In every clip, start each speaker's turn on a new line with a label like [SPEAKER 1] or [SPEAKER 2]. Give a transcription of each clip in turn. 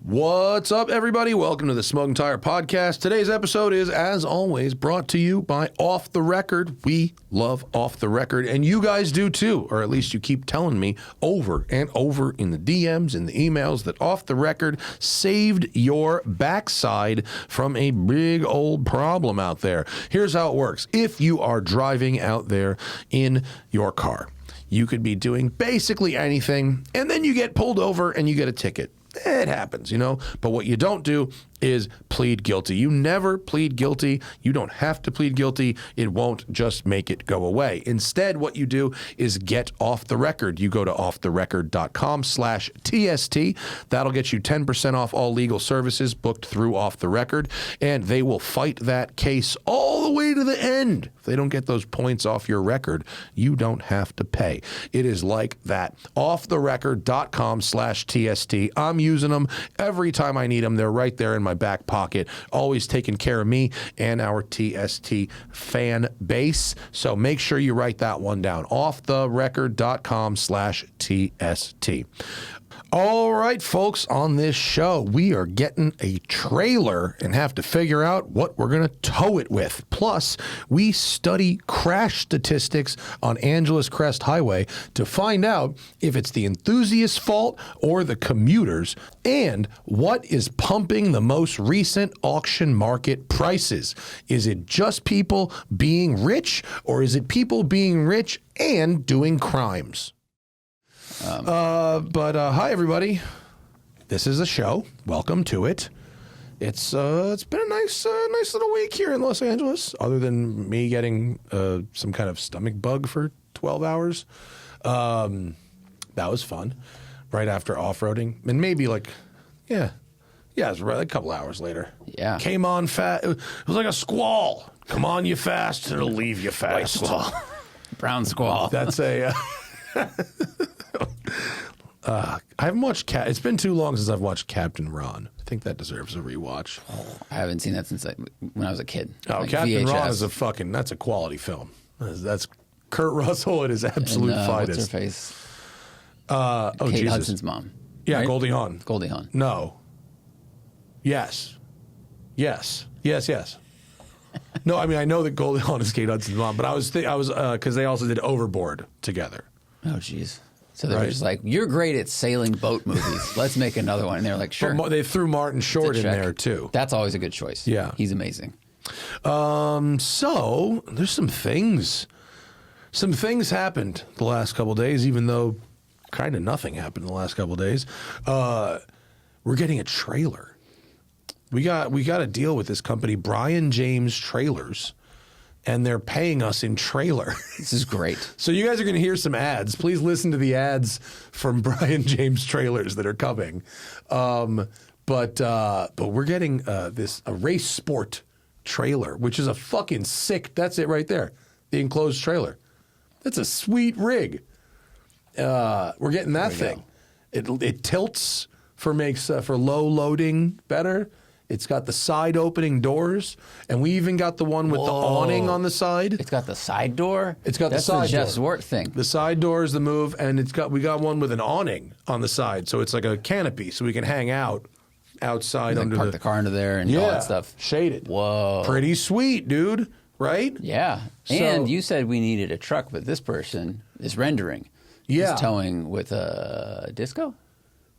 [SPEAKER 1] What's up, everybody? Welcome to the Smoking Tire Podcast. Today's episode is, as always, brought to you by Off the Record. We love Off the Record, and you guys do too, or at least you keep telling me over and over in the DMs and the emails that Off the Record saved your backside from a big old problem out there. Here's how it works. If you are driving out there in your car, you could be doing basically anything, and then you get pulled over and you get a ticket. It happens, you know, but what you don't do is plead guilty. You never plead guilty. You don't have to plead guilty. It won't just make it go away. Instead, what you do is get off the record. You go to offtherecord.com/TST. That'll get you 10% off all legal services booked through Off the Record, and they will fight that case all the way to the end. If they don't get those points off your record, you don't have to pay. It is like that. Offtherecord.com/TST. I'm using them every time I need them. They're right there in my back pocket, always taking care of me and our TST fan base. So make sure you write that one down. Offtherecord.com/TST. All right, folks, on this show, we are getting a trailer and have to figure out what we're going to tow it with. Plus, we study crash statistics on Angeles Crest Highway to find out if it's the enthusiast's fault or the commuters, and what is pumping the most recent auction market prices. Is it just people being rich, or is it people being rich and doing crimes? Hi everybody. This is a show. Welcome to it. It's been a nice little week here in Los Angeles, other than me getting some kind of stomach bug for 12 hours. That was fun. Right after off-roading, and maybe it was right a couple hours later.
[SPEAKER 2] Yeah.
[SPEAKER 1] Came on fast. It was like a squall. Come on you fast, it'll leave you fast.
[SPEAKER 2] White squall. Brown squall.
[SPEAKER 1] That's a I haven't watched it's been too long since I've watched Captain Ron. I think that deserves a rewatch.
[SPEAKER 2] I haven't seen that since when I was a kid.
[SPEAKER 1] Oh, like Captain Ron is that's a quality film. That's Kurt Russell at his absolute finest.
[SPEAKER 2] What's her face?
[SPEAKER 1] Kate
[SPEAKER 2] Jesus. Hudson's mom.
[SPEAKER 1] Yeah,
[SPEAKER 2] right?
[SPEAKER 1] Goldie Hawn.
[SPEAKER 2] Goldie Hawn.
[SPEAKER 1] No. Yes. No, I mean, I know that Goldie Hawn is Kate Hudson's mom, but I was because they also did Overboard together.
[SPEAKER 2] Oh, jeez. So they were just like, you're great at sailing boat movies. Let's make another one. And they're like, sure.
[SPEAKER 1] But they threw Martin Short in there, too.
[SPEAKER 2] That's always a good choice.
[SPEAKER 1] Yeah.
[SPEAKER 2] He's amazing.
[SPEAKER 1] So there's some things. Some things happened the last couple of days, even though kind of nothing happened the last couple of days. We're getting a trailer. We got a deal with this company, Brian James Trailers, and they're paying us in trailer.
[SPEAKER 2] This is great.
[SPEAKER 1] So you guys are going to hear some ads. Please listen to the ads from Brian James Trailers that are coming. But we're getting a race sport trailer, which is a fucking sick. That's it right there. The enclosed trailer. That's a sweet rig. We're getting that thing. It tilts makes low loading better. It's got the side opening doors, and we even got the one with the awning on the side.
[SPEAKER 2] It's got the side door?
[SPEAKER 1] It's got the side door.
[SPEAKER 2] That's the Jeff Zwart thing.
[SPEAKER 1] The side door is the move, and we got one with an awning on the side, so it's like a canopy, so we can hang out outside under
[SPEAKER 2] park the car under there and all that stuff.
[SPEAKER 1] Shaded.
[SPEAKER 2] Whoa.
[SPEAKER 1] Pretty sweet, dude, right?
[SPEAKER 2] Yeah. And you said we needed a truck, but this person is rendering.
[SPEAKER 1] Yeah.
[SPEAKER 2] He's towing with a disco?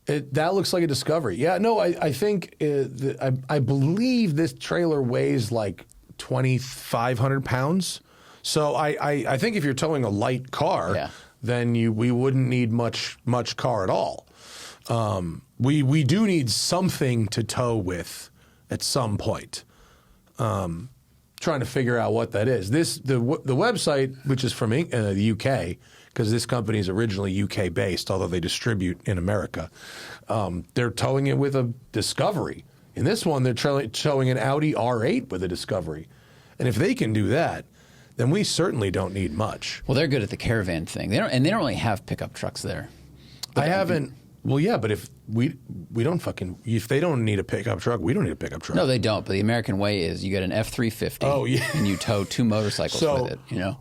[SPEAKER 1] That looks like a Discovery. Yeah, no, I think, I believe this trailer weighs like 2,500 pounds. So I think if you're towing a light car, then we wouldn't need much car at all. We do need something to tow with at some point. Trying to figure out what that is. The website, which is from the UK, because this company is originally UK-based, although they distribute in America. They're towing it with a Discovery. In this one, they're towing an Audi R8 with a Discovery. And if they can do that, then we certainly don't need much.
[SPEAKER 2] Well, they're good at the caravan thing. They don't really have pickup trucks there.
[SPEAKER 1] I haven't. Well, yeah, but if if they don't need a pickup truck, we don't need a pickup truck.
[SPEAKER 2] No, they don't. But the American way is you get an F-350.
[SPEAKER 1] Oh, yeah.
[SPEAKER 2] And you tow 2 motorcycles with it. You know.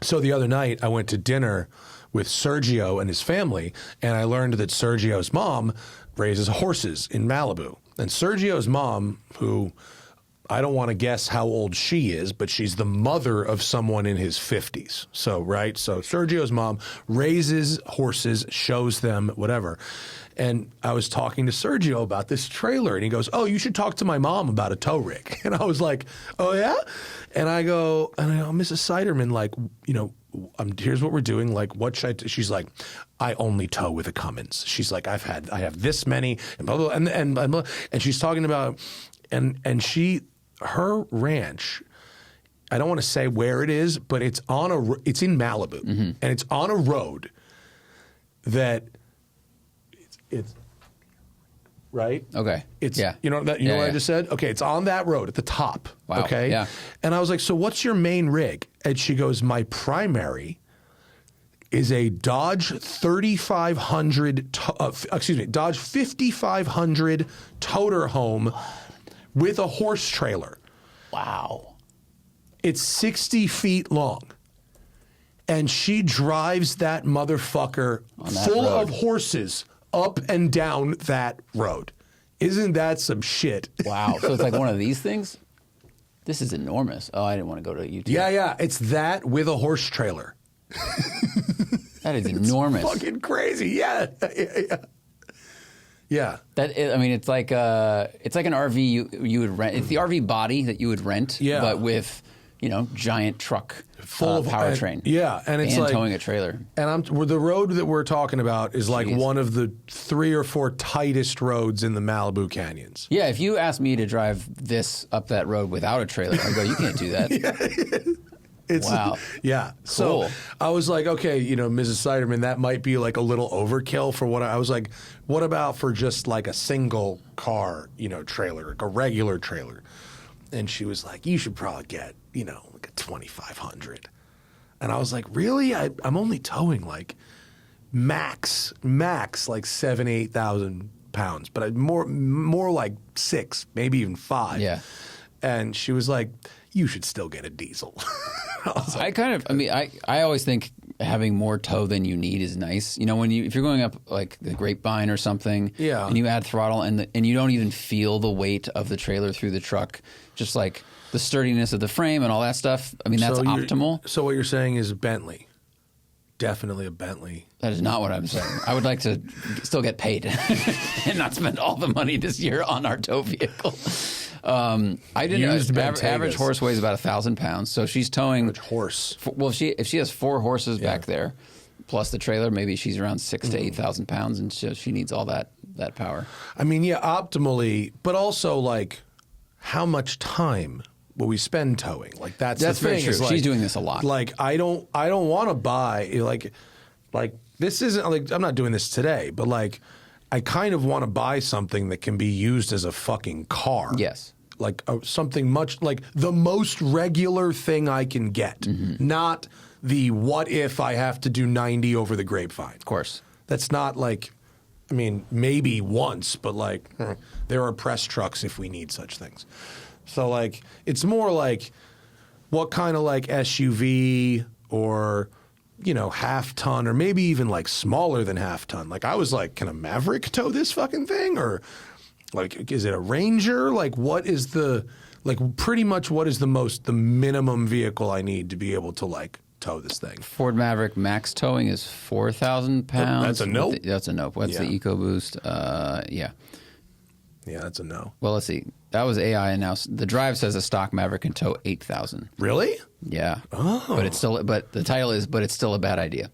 [SPEAKER 1] So the other night, I went to dinner with Sergio and his family, and I learned that Sergio's mom raises horses in Malibu. And Sergio's mom, who I don't want to guess how old she is, but she's the mother of someone in his 50s. So, right? So Sergio's mom raises horses, shows them, whatever. And I was talking to Sergio about this trailer, and he goes, "Oh, you should talk to my mom about a tow rig." And I was like, "Oh, yeah?" And I go, "Mrs. Siderman, like, you know, here's what we're doing. Like, what should I do?" She's like, "I only tow with a Cummins." She's like, I have this many, and blah, blah, and she's talking about, and her ranch, I don't want to say where it is, but it's in Malibu, and it's on a road that it's right.
[SPEAKER 2] Okay.
[SPEAKER 1] It's
[SPEAKER 2] yeah.
[SPEAKER 1] You know what I just said? Okay, it's on that road at the top.
[SPEAKER 2] Wow.
[SPEAKER 1] Okay.
[SPEAKER 2] Yeah.
[SPEAKER 1] And I was like, "So what's your main rig?" And she goes, "My primary is a Dodge 3500 Dodge 5500 toter home with a horse trailer.
[SPEAKER 2] Wow.
[SPEAKER 1] It's 60 feet long. And she drives that motherfucker full of horses up and down that road. Isn't that some shit?"
[SPEAKER 2] Wow. So it's like one of these things? This is enormous. Oh, I didn't want to go to YouTube.
[SPEAKER 1] Yeah. It's that with a horse trailer.
[SPEAKER 2] That is enormous.
[SPEAKER 1] It's fucking crazy. Yeah. Yeah.
[SPEAKER 2] It's like an RV you would rent. It's the RV body that you would rent, but with, giant truck
[SPEAKER 1] Full of
[SPEAKER 2] powertrain.
[SPEAKER 1] And it's
[SPEAKER 2] and
[SPEAKER 1] like
[SPEAKER 2] towing a trailer.
[SPEAKER 1] And the road that we're talking about is like one of the 3 or 4 tightest roads in the Malibu canyons.
[SPEAKER 2] Yeah, if you asked me to drive this up that road without a trailer, I'd go, "You can't do that." Wow.
[SPEAKER 1] Yeah.
[SPEAKER 2] Cool.
[SPEAKER 1] So I was like, okay, Mrs. Siderman, that might be like a little overkill for what I was like, what about for just like a single car, trailer, like a regular trailer? And she was like, "You should probably get, like a 2500. And I was like, "Really? I'm only towing like max like 8,000 pounds, but more like 6, maybe even 5.
[SPEAKER 2] Yeah.
[SPEAKER 1] And she was like, "You should still get a diesel."
[SPEAKER 2] I always think having more tow than you need is nice. If you're going up like the Grapevine or something, and you add throttle and you don't even feel the weight of the trailer through the truck, just like the sturdiness of the frame and all that stuff. That's optimal.
[SPEAKER 1] So what you're saying is a Bentley. Definitely a Bentley.
[SPEAKER 2] That is not what I'm saying. I would like to still get paid and not spend all the money this year on our tow vehicle. I didn't know. Average horse weighs about 1,000 pounds, so she's towing.
[SPEAKER 1] Average horse.
[SPEAKER 2] If she has 4 horses back there, plus the trailer, maybe she's around 6,000 to 8,000 pounds, and she needs all that power.
[SPEAKER 1] Optimally, but also like, how much time will we spend towing? Like that's the
[SPEAKER 2] very
[SPEAKER 1] thing.
[SPEAKER 2] true.
[SPEAKER 1] Like,
[SPEAKER 2] she's doing this a lot.
[SPEAKER 1] Like I don't want to buy like this isn't like I'm not doing this today, but like. I kind of want to buy something that can be used as a fucking car.
[SPEAKER 2] Yes.
[SPEAKER 1] Like something much like the most regular thing I can get, not the what if I have to do 90 over the Grapevine.
[SPEAKER 2] Of course.
[SPEAKER 1] That's not like, maybe once, but like there are press trucks if we need such things. So like it's more like what kind of like SUV or half ton or maybe even like smaller than half ton. Like I was like, can a Maverick tow this fucking thing? Or like, is it a Ranger? Like pretty much what is the minimum vehicle I need to be able to like tow this thing?
[SPEAKER 2] Ford Maverick max towing is 4,000 pounds.
[SPEAKER 1] That's a nope.
[SPEAKER 2] That's a nope. What's the EcoBoost? Yeah.
[SPEAKER 1] Yeah, that's a no.
[SPEAKER 2] Well, let's see. That was AI, and now the Drive says a stock Maverick can tow 8,000.
[SPEAKER 1] Really?
[SPEAKER 2] Yeah.
[SPEAKER 1] Oh.
[SPEAKER 2] But the title is, but it's still a bad idea.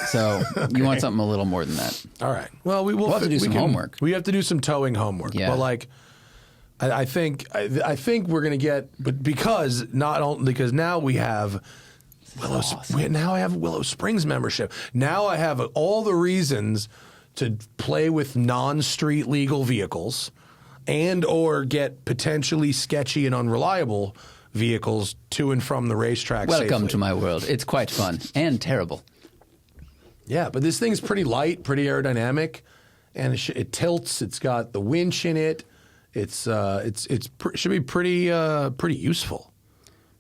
[SPEAKER 2] So you want something a little more than that.
[SPEAKER 1] All right. Well, we'll
[SPEAKER 2] have to do some homework.
[SPEAKER 1] We have to do some towing homework.
[SPEAKER 2] Yeah.
[SPEAKER 1] But like, I think we're gonna get, but because now we have. Now I have Willow Springs membership. Now I have all the reasons to play with non-street legal vehicles and or get potentially sketchy and unreliable vehicles to and from the racetrack
[SPEAKER 2] Welcome
[SPEAKER 1] safely.
[SPEAKER 2] to my world. It's quite fun and terrible.
[SPEAKER 1] Yeah, but this thing's pretty light, pretty aerodynamic, and it tilts. It's got the winch in it. It should be pretty useful.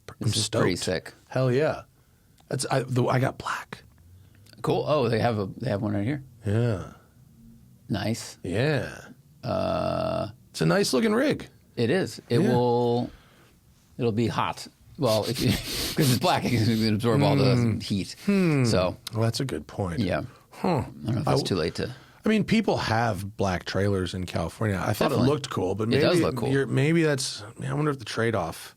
[SPEAKER 1] I'm
[SPEAKER 2] This is
[SPEAKER 1] stoked.
[SPEAKER 2] pretty sick.
[SPEAKER 1] Hell yeah. I got black.
[SPEAKER 2] Cool. Oh, they have one right here.
[SPEAKER 1] Yeah.
[SPEAKER 2] Nice.
[SPEAKER 1] Yeah. It's a nice looking rig.
[SPEAKER 2] It is. It'll be hot. Well, because it's black, it can absorb all the heat. So,
[SPEAKER 1] well, that's a good point.
[SPEAKER 2] Yeah.
[SPEAKER 1] Huh.
[SPEAKER 2] I don't know if it's too late to.
[SPEAKER 1] I mean, people have black trailers in California. I thought it looked cool, but maybe
[SPEAKER 2] it does look cool.
[SPEAKER 1] Maybe that's. I wonder if the trade-off.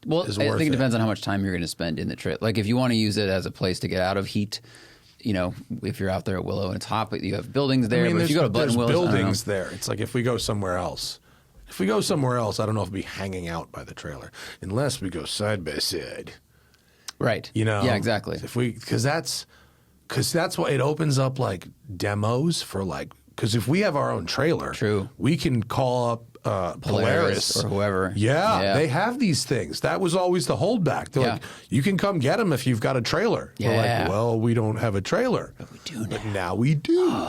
[SPEAKER 2] Well, I think it depends on how much time you're going to spend in the trailer. Like if you want to use it as a place to get out of heat, if you're out there at Willow and it's hot, but you have buildings there. But if you go to Buttonwillows,
[SPEAKER 1] buildings there. It's like if we go somewhere else. If we go somewhere else, I don't know if we'll be hanging out by the trailer unless we go side by side.
[SPEAKER 2] Right. Yeah, exactly.
[SPEAKER 1] Because that's what it opens up like demos for like. Because if we have our own trailer,
[SPEAKER 2] true,
[SPEAKER 1] we can call up Polaris
[SPEAKER 2] or whoever.
[SPEAKER 1] Yeah, they have these things. That was always the holdback. They're like, you can come get them if you've got a trailer.
[SPEAKER 2] Yeah.
[SPEAKER 1] We're like, well, we don't have a trailer.
[SPEAKER 2] But we do now.
[SPEAKER 1] But now we do.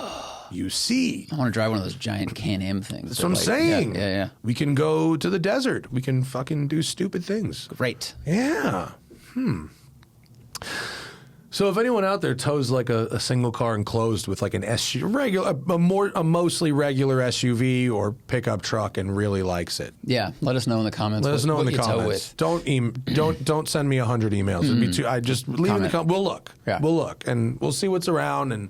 [SPEAKER 1] You see.
[SPEAKER 2] I want to drive one of those giant Can-Am things.
[SPEAKER 1] That's what I'm saying.
[SPEAKER 2] Yeah.
[SPEAKER 1] We can go to the desert. We can fucking do stupid things.
[SPEAKER 2] Great.
[SPEAKER 1] Yeah. So if anyone out there tows like a single car enclosed with like an SUV, a mostly regular SUV or pickup truck and really likes it,
[SPEAKER 2] let us know in the comments.
[SPEAKER 1] Let us know in the comments. Don't send me 100 emails. It'd be too. I just leave in the comments. We'll look.
[SPEAKER 2] Yeah.
[SPEAKER 1] We'll look and we'll see what's around and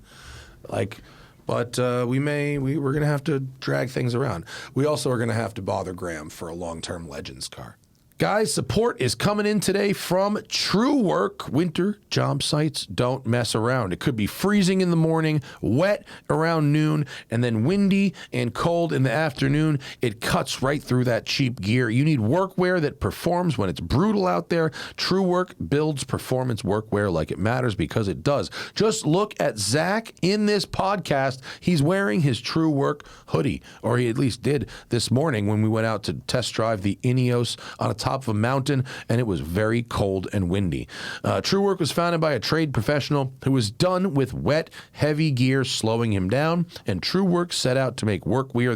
[SPEAKER 1] like. But we're gonna have to drag things around. We also are gonna have to bother Graham for a long-term Legends car. Guys, support is coming in today from Truewerk. Winter job sites don't mess around. It could be freezing in the morning, wet around noon, and then windy and cold in the afternoon. It cuts right through that cheap gear. You need workwear that performs when it's brutal out there. Truewerk builds performance workwear like it matters because it does. Just look at Zach in this podcast. He's wearing his Truewerk hoodie, or he at least did this morning when we went out to test drive the Ineos on a top of a mountain, and it was very cold and windy. Truewerk was founded by a trade professional who was done with wet, heavy gear slowing him down, and Truewerk set out to make workwear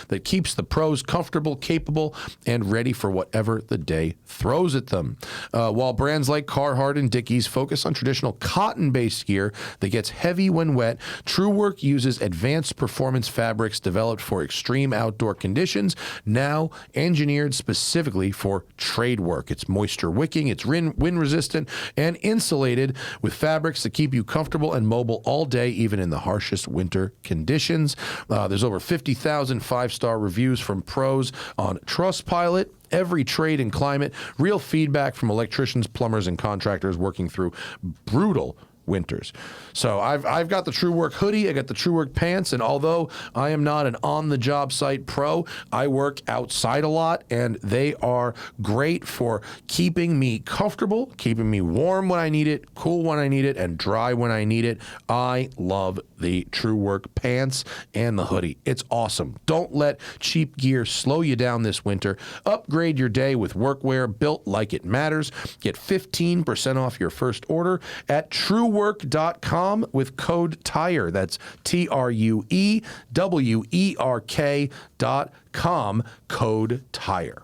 [SPEAKER 1] that keeps the pros comfortable, capable, and ready for whatever the day throws at them. While brands like Carhartt and Dickies focus on traditional cotton-based gear that gets heavy when wet, Truewerk uses advanced performance fabrics developed for extreme outdoor conditions, now engineered specifically for trade work. It's moisture wicking, it's wind resistant, and insulated with fabrics that keep you comfortable and mobile all day, even in the harshest winter conditions. There's over 50,000 five-star reviews from pros on Trustpilot. Every trade and climate, real feedback from electricians, plumbers, and contractors working through brutal winters. So I've got the Truewerk hoodie, I got the Truewerk pants, and although I am not an on-the-job site pro, I work outside a lot, and they are great for keeping me comfortable, keeping me warm when I need it, cool when I need it, and dry when I need it. I love the Truewerk pants and the hoodie. It's awesome. Don't let cheap gear slow you down this winter. Upgrade your day with workwear built like it matters. Get 15% off your first order at Truewerk.com with code TIRE. That's TRUEWERK.com, code TIRE.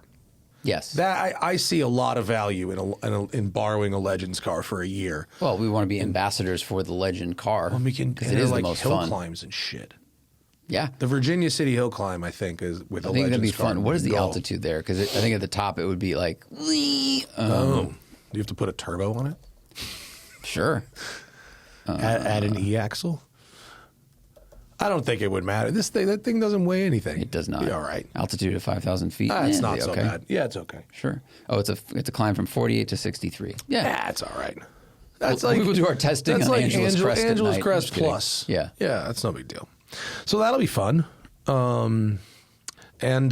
[SPEAKER 2] Yes.
[SPEAKER 1] That I see a lot of value in borrowing a Legends car for a year.
[SPEAKER 2] Well, we want to be ambassadors for the Legend car.
[SPEAKER 1] Well, we can do
[SPEAKER 2] it is
[SPEAKER 1] like
[SPEAKER 2] the most
[SPEAKER 1] hill
[SPEAKER 2] fun.
[SPEAKER 1] climbs and shit.
[SPEAKER 2] Yeah.
[SPEAKER 1] The Virginia City Hill Climb, I think, is with a Legends car.
[SPEAKER 2] I think that'd be fun. What is the altitude there? Because I think at the top it would be like...
[SPEAKER 1] Do you have to put a turbo on it?
[SPEAKER 2] Sure.
[SPEAKER 1] Add an E-axle? I don't think it would matter. That thing doesn't weigh anything.
[SPEAKER 2] It does not.
[SPEAKER 1] Be all right.
[SPEAKER 2] Altitude of 5,000 feet.
[SPEAKER 1] It's not so bad. Yeah, it's okay.
[SPEAKER 2] Sure. Oh, it's a climb from 48 to 63. Yeah,
[SPEAKER 1] it's all right.
[SPEAKER 2] That's we will do our testing on Angeles Crest.
[SPEAKER 1] Angeles Crest Plus.
[SPEAKER 2] Yeah,
[SPEAKER 1] that's no big deal. So that'll be fun. And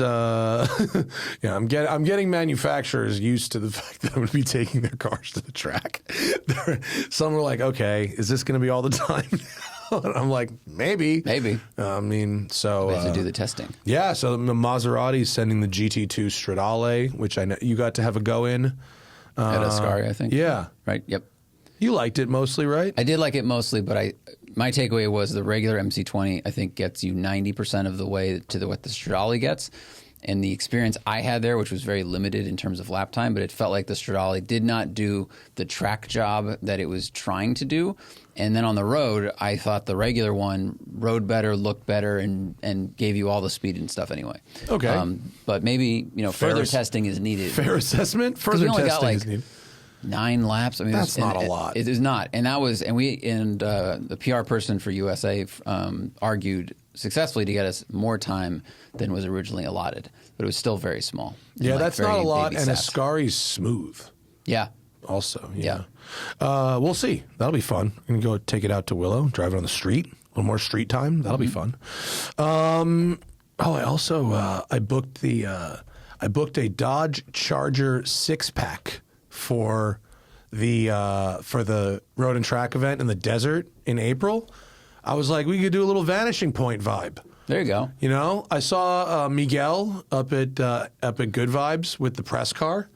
[SPEAKER 1] I'm getting manufacturers used to the fact that I'm going to be taking their cars to the track. Some are like, okay, is this going to be all the time? And I'm like, maybe. I mean, so
[SPEAKER 2] we have to do the testing.
[SPEAKER 1] Yeah, so the Maserati's sending the GT2 Stradale, which I know you got to have a go in
[SPEAKER 2] at Ascari, I think.
[SPEAKER 1] Yeah,
[SPEAKER 2] right. Yep.
[SPEAKER 1] You liked it mostly, right?
[SPEAKER 2] I did like it mostly, but my takeaway was the regular MC20 I think gets you 90% of the way to what the Stradale gets, And the experience I had there, which was very limited in terms of lap time, but it felt like the Stradale did not do the track job that it was trying to do. And then on the road, I thought the regular one rode better, looked better, and gave you all the speed and stuff anyway.
[SPEAKER 1] Okay.
[SPEAKER 2] But maybe further testing is needed.
[SPEAKER 1] Fair assessment. Further testing is needed.
[SPEAKER 2] 9 laps. I mean,
[SPEAKER 1] that's not a lot.
[SPEAKER 2] It is not, and that was, and the PR person for USA argued successfully to get us more time than was originally allotted, but it was still very small.
[SPEAKER 1] Yeah, that's not a lot, and Ascari's smooth.
[SPEAKER 2] Yeah.
[SPEAKER 1] Also, yeah. We'll see. That'll be fun. I'm gonna go take it out to Willow, drive it on the street. A little more street time. That'll be fun. I also I booked a Dodge Charger 6-pack for the road and track event in the desert in April. I was like, we could do a little Vanishing Point vibe.
[SPEAKER 2] There you go.
[SPEAKER 1] You know, I saw Miguel up at Good Vibes with the press car,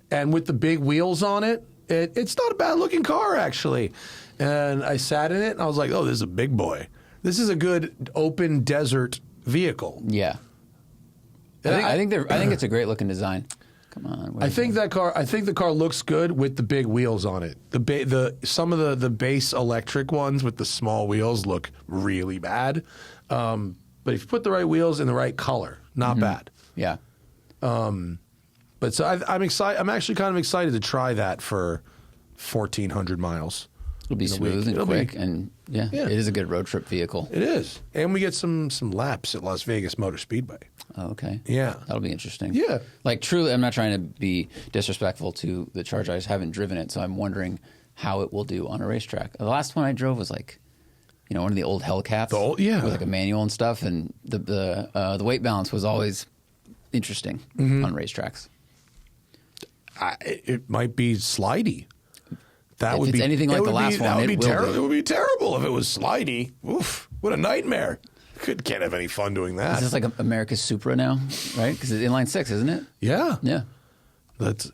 [SPEAKER 1] and with the big wheels on it. It's not a bad looking car actually. And I sat in it and I was like, oh, this is a big boy. This is a good open desert vehicle.
[SPEAKER 2] Yeah. I think it's a great looking design. Come on.
[SPEAKER 1] I think the car looks good with the big wheels on it. Some of the base electric ones with the small wheels look really bad. But if you put the right wheels in the right color, not bad.
[SPEAKER 2] Yeah.
[SPEAKER 1] But so I'm excited. I'm actually kind of excited to try that for 1,400 miles.
[SPEAKER 2] It'll be smooth and quick, and it is a good road trip vehicle.
[SPEAKER 1] It is, and we get some laps at Las Vegas Motor Speedway.
[SPEAKER 2] Oh, okay.
[SPEAKER 1] Yeah,
[SPEAKER 2] that'll be interesting.
[SPEAKER 1] Yeah,
[SPEAKER 2] like truly, I'm not trying to be disrespectful to the Charger. I just haven't driven it, so I'm wondering how it will do on a racetrack. The last one I drove was like, one of the old Hellcats, with like a manual and stuff, and the weight balance was always interesting on racetracks.
[SPEAKER 1] It might be slidey.
[SPEAKER 2] If it's anything like the last one, it
[SPEAKER 1] would be terrible if it was slidey. Oof, what a nightmare. Can't have any fun doing that.
[SPEAKER 2] Is this like America's Supra now, right? Because it's inline 6, isn't it?
[SPEAKER 1] Yeah.
[SPEAKER 2] Yeah.
[SPEAKER 1] It's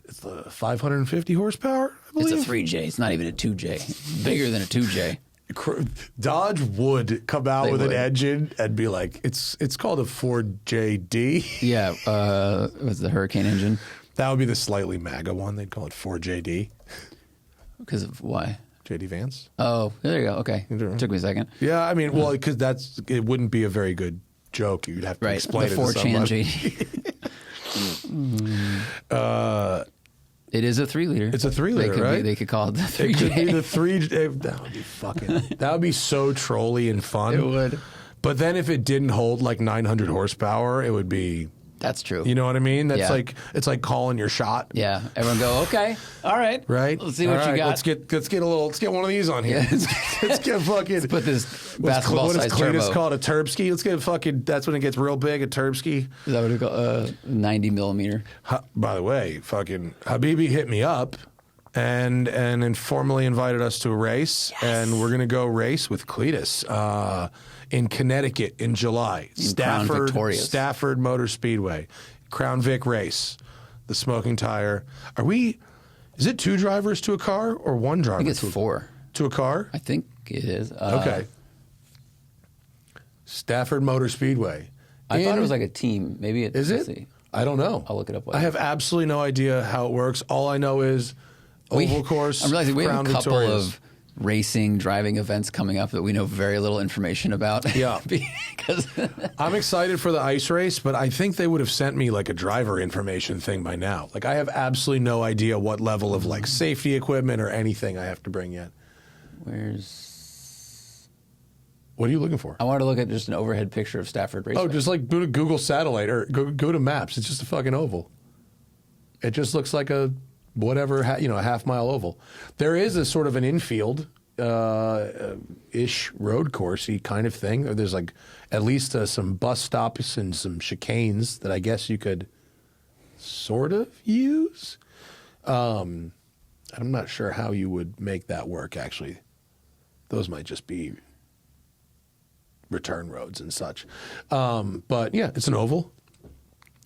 [SPEAKER 1] 550 horsepower, I believe.
[SPEAKER 2] It's a 3J. It's not even a 2J. Bigger than a 2J.
[SPEAKER 1] Dodge would come out with an engine and be like, it's called a 4JD.
[SPEAKER 2] Yeah. What's the Hurricane engine?
[SPEAKER 1] That would be the slightly MAGA one. They'd call it 4JD.
[SPEAKER 2] Because of why?
[SPEAKER 1] JD Vance.
[SPEAKER 2] Oh, there you go. Okay. Took me a second.
[SPEAKER 1] Yeah, I mean, well, because it wouldn't be a very good joke. You'd have to explain it to somebody.
[SPEAKER 2] It is a 3-liter.
[SPEAKER 1] It's a 3-liter, right?
[SPEAKER 2] They could call it the 3J.
[SPEAKER 1] It could be the 3. That would be so trolly and fun.
[SPEAKER 2] It would.
[SPEAKER 1] But then if it didn't hold like 900 horsepower, it would be.
[SPEAKER 2] That's true.
[SPEAKER 1] You know what I mean? That's it's like calling your shot.
[SPEAKER 2] Yeah. Everyone go, okay, all right.
[SPEAKER 1] Right?
[SPEAKER 2] Let's see what you got.
[SPEAKER 1] Let's get one of these on here. Let's get fucking.
[SPEAKER 2] Let's put this basketball size turbo.
[SPEAKER 1] What is Cletus called? A Turbski? Let's get fucking. That's when it gets real big. A Turbski.
[SPEAKER 2] Is that what it called? 90 millimeter.
[SPEAKER 1] By the way, fucking Habibi hit me up and informally invited us to a race, and we're gonna go race with Cletus in Connecticut in July. Stafford Motor Speedway, Crown Vic race, the Smoking Tire. Is it 2 drivers to a car or 1 driver?
[SPEAKER 2] I think it's 4
[SPEAKER 1] to a car.
[SPEAKER 2] I think it is.
[SPEAKER 1] Okay. Stafford Motor Speedway.
[SPEAKER 2] I thought it was like a team. Maybe
[SPEAKER 1] is it?
[SPEAKER 2] See.
[SPEAKER 1] I don't know.
[SPEAKER 2] I'll look it up.
[SPEAKER 1] I have absolutely no idea how it works. All I know is oval course.
[SPEAKER 2] I'm realizing we have a couple
[SPEAKER 1] Victorious.
[SPEAKER 2] of driving events coming up that we know very little information about.
[SPEAKER 1] Yeah.
[SPEAKER 2] Because
[SPEAKER 1] I'm excited for the ice race, but I think they would have sent me like a driver information thing by now. Like I have absolutely no idea what level of like safety equipment or anything I have to bring yet. What are you looking for?
[SPEAKER 2] I wanted to look at just an overhead picture of Stafford Raceway.
[SPEAKER 1] Oh, just like go to Google Satellite or go to Maps. It's just a fucking oval. It just looks like a whatever, a half-mile oval. There is a sort of an infield ish road coursey kind of thing. There's like at least some bus stops and some chicanes that I guess you could sort of use. I'm not sure how you would make that work, actually. Those might just be return roads and such. But yeah, it's an oval.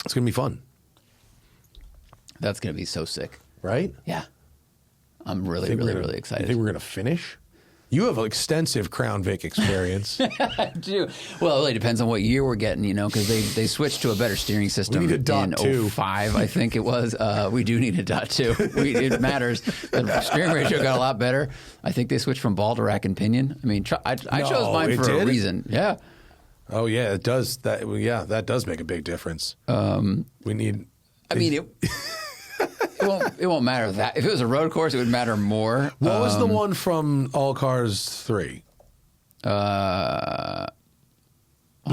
[SPEAKER 1] It's going to be fun.
[SPEAKER 2] That's going to be so sick.
[SPEAKER 1] Right?
[SPEAKER 2] Yeah. I'm really excited.
[SPEAKER 1] You think we're going to finish? You have extensive Crown Vic experience.
[SPEAKER 2] I do. Well, it really depends on what year we're getting, because they switched to a better steering system
[SPEAKER 1] We need a dot
[SPEAKER 2] in
[SPEAKER 1] two.
[SPEAKER 2] 05, I think it was. We do need a dot two. It matters. The steering ratio got a lot better. I think they switched from ball to rack and pinion. I mean, I chose mine for a reason. Yeah.
[SPEAKER 1] Oh, yeah, it does. That does make a big difference. We need...
[SPEAKER 2] I mean, it won't matter that. If it was a road course, it would matter more.
[SPEAKER 1] What was the one from All Cars 3?
[SPEAKER 2] Was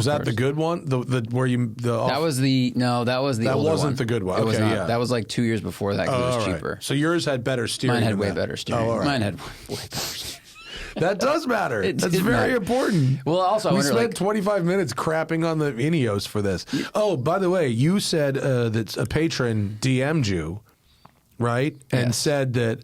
[SPEAKER 1] that the good one? That was the
[SPEAKER 2] that was the
[SPEAKER 1] that
[SPEAKER 2] older
[SPEAKER 1] wasn't
[SPEAKER 2] one.
[SPEAKER 1] the good one.
[SPEAKER 2] It was
[SPEAKER 1] Okay,
[SPEAKER 2] not.
[SPEAKER 1] yeah.
[SPEAKER 2] That was like 2 years before that because it was cheaper.
[SPEAKER 1] Right. So yours had better steering.
[SPEAKER 2] Mine had
[SPEAKER 1] than
[SPEAKER 2] way
[SPEAKER 1] that.
[SPEAKER 2] better steering.
[SPEAKER 1] Oh, all right.
[SPEAKER 2] Mine had way better steering.
[SPEAKER 1] That does matter. That's
[SPEAKER 2] did
[SPEAKER 1] very
[SPEAKER 2] matter.
[SPEAKER 1] important.
[SPEAKER 2] Well, also, I
[SPEAKER 1] we
[SPEAKER 2] wonder,
[SPEAKER 1] spent 25 minutes crapping on the Ineos for this. Oh, by the way, you said that a patron DM'd you, right? And
[SPEAKER 2] Yes.
[SPEAKER 1] said that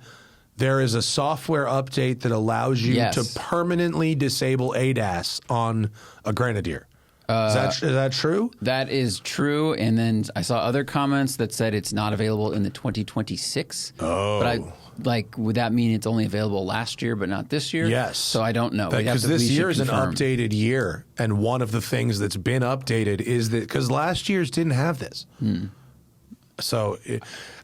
[SPEAKER 1] there is a software update that allows you
[SPEAKER 2] Yes.
[SPEAKER 1] to permanently disable ADAS on a Grenadier. Is that true?
[SPEAKER 2] That is true. And then I saw other comments that said it's not available in the 2026.
[SPEAKER 1] Oh.
[SPEAKER 2] But would that mean it's only available last year but not this year?
[SPEAKER 1] Yes.
[SPEAKER 2] So I don't know. We'd have
[SPEAKER 1] Because
[SPEAKER 2] to-
[SPEAKER 1] this
[SPEAKER 2] we should
[SPEAKER 1] year is an
[SPEAKER 2] confirm.
[SPEAKER 1] updated year, and one of the things that's been updated is that because last year's didn't have this. So,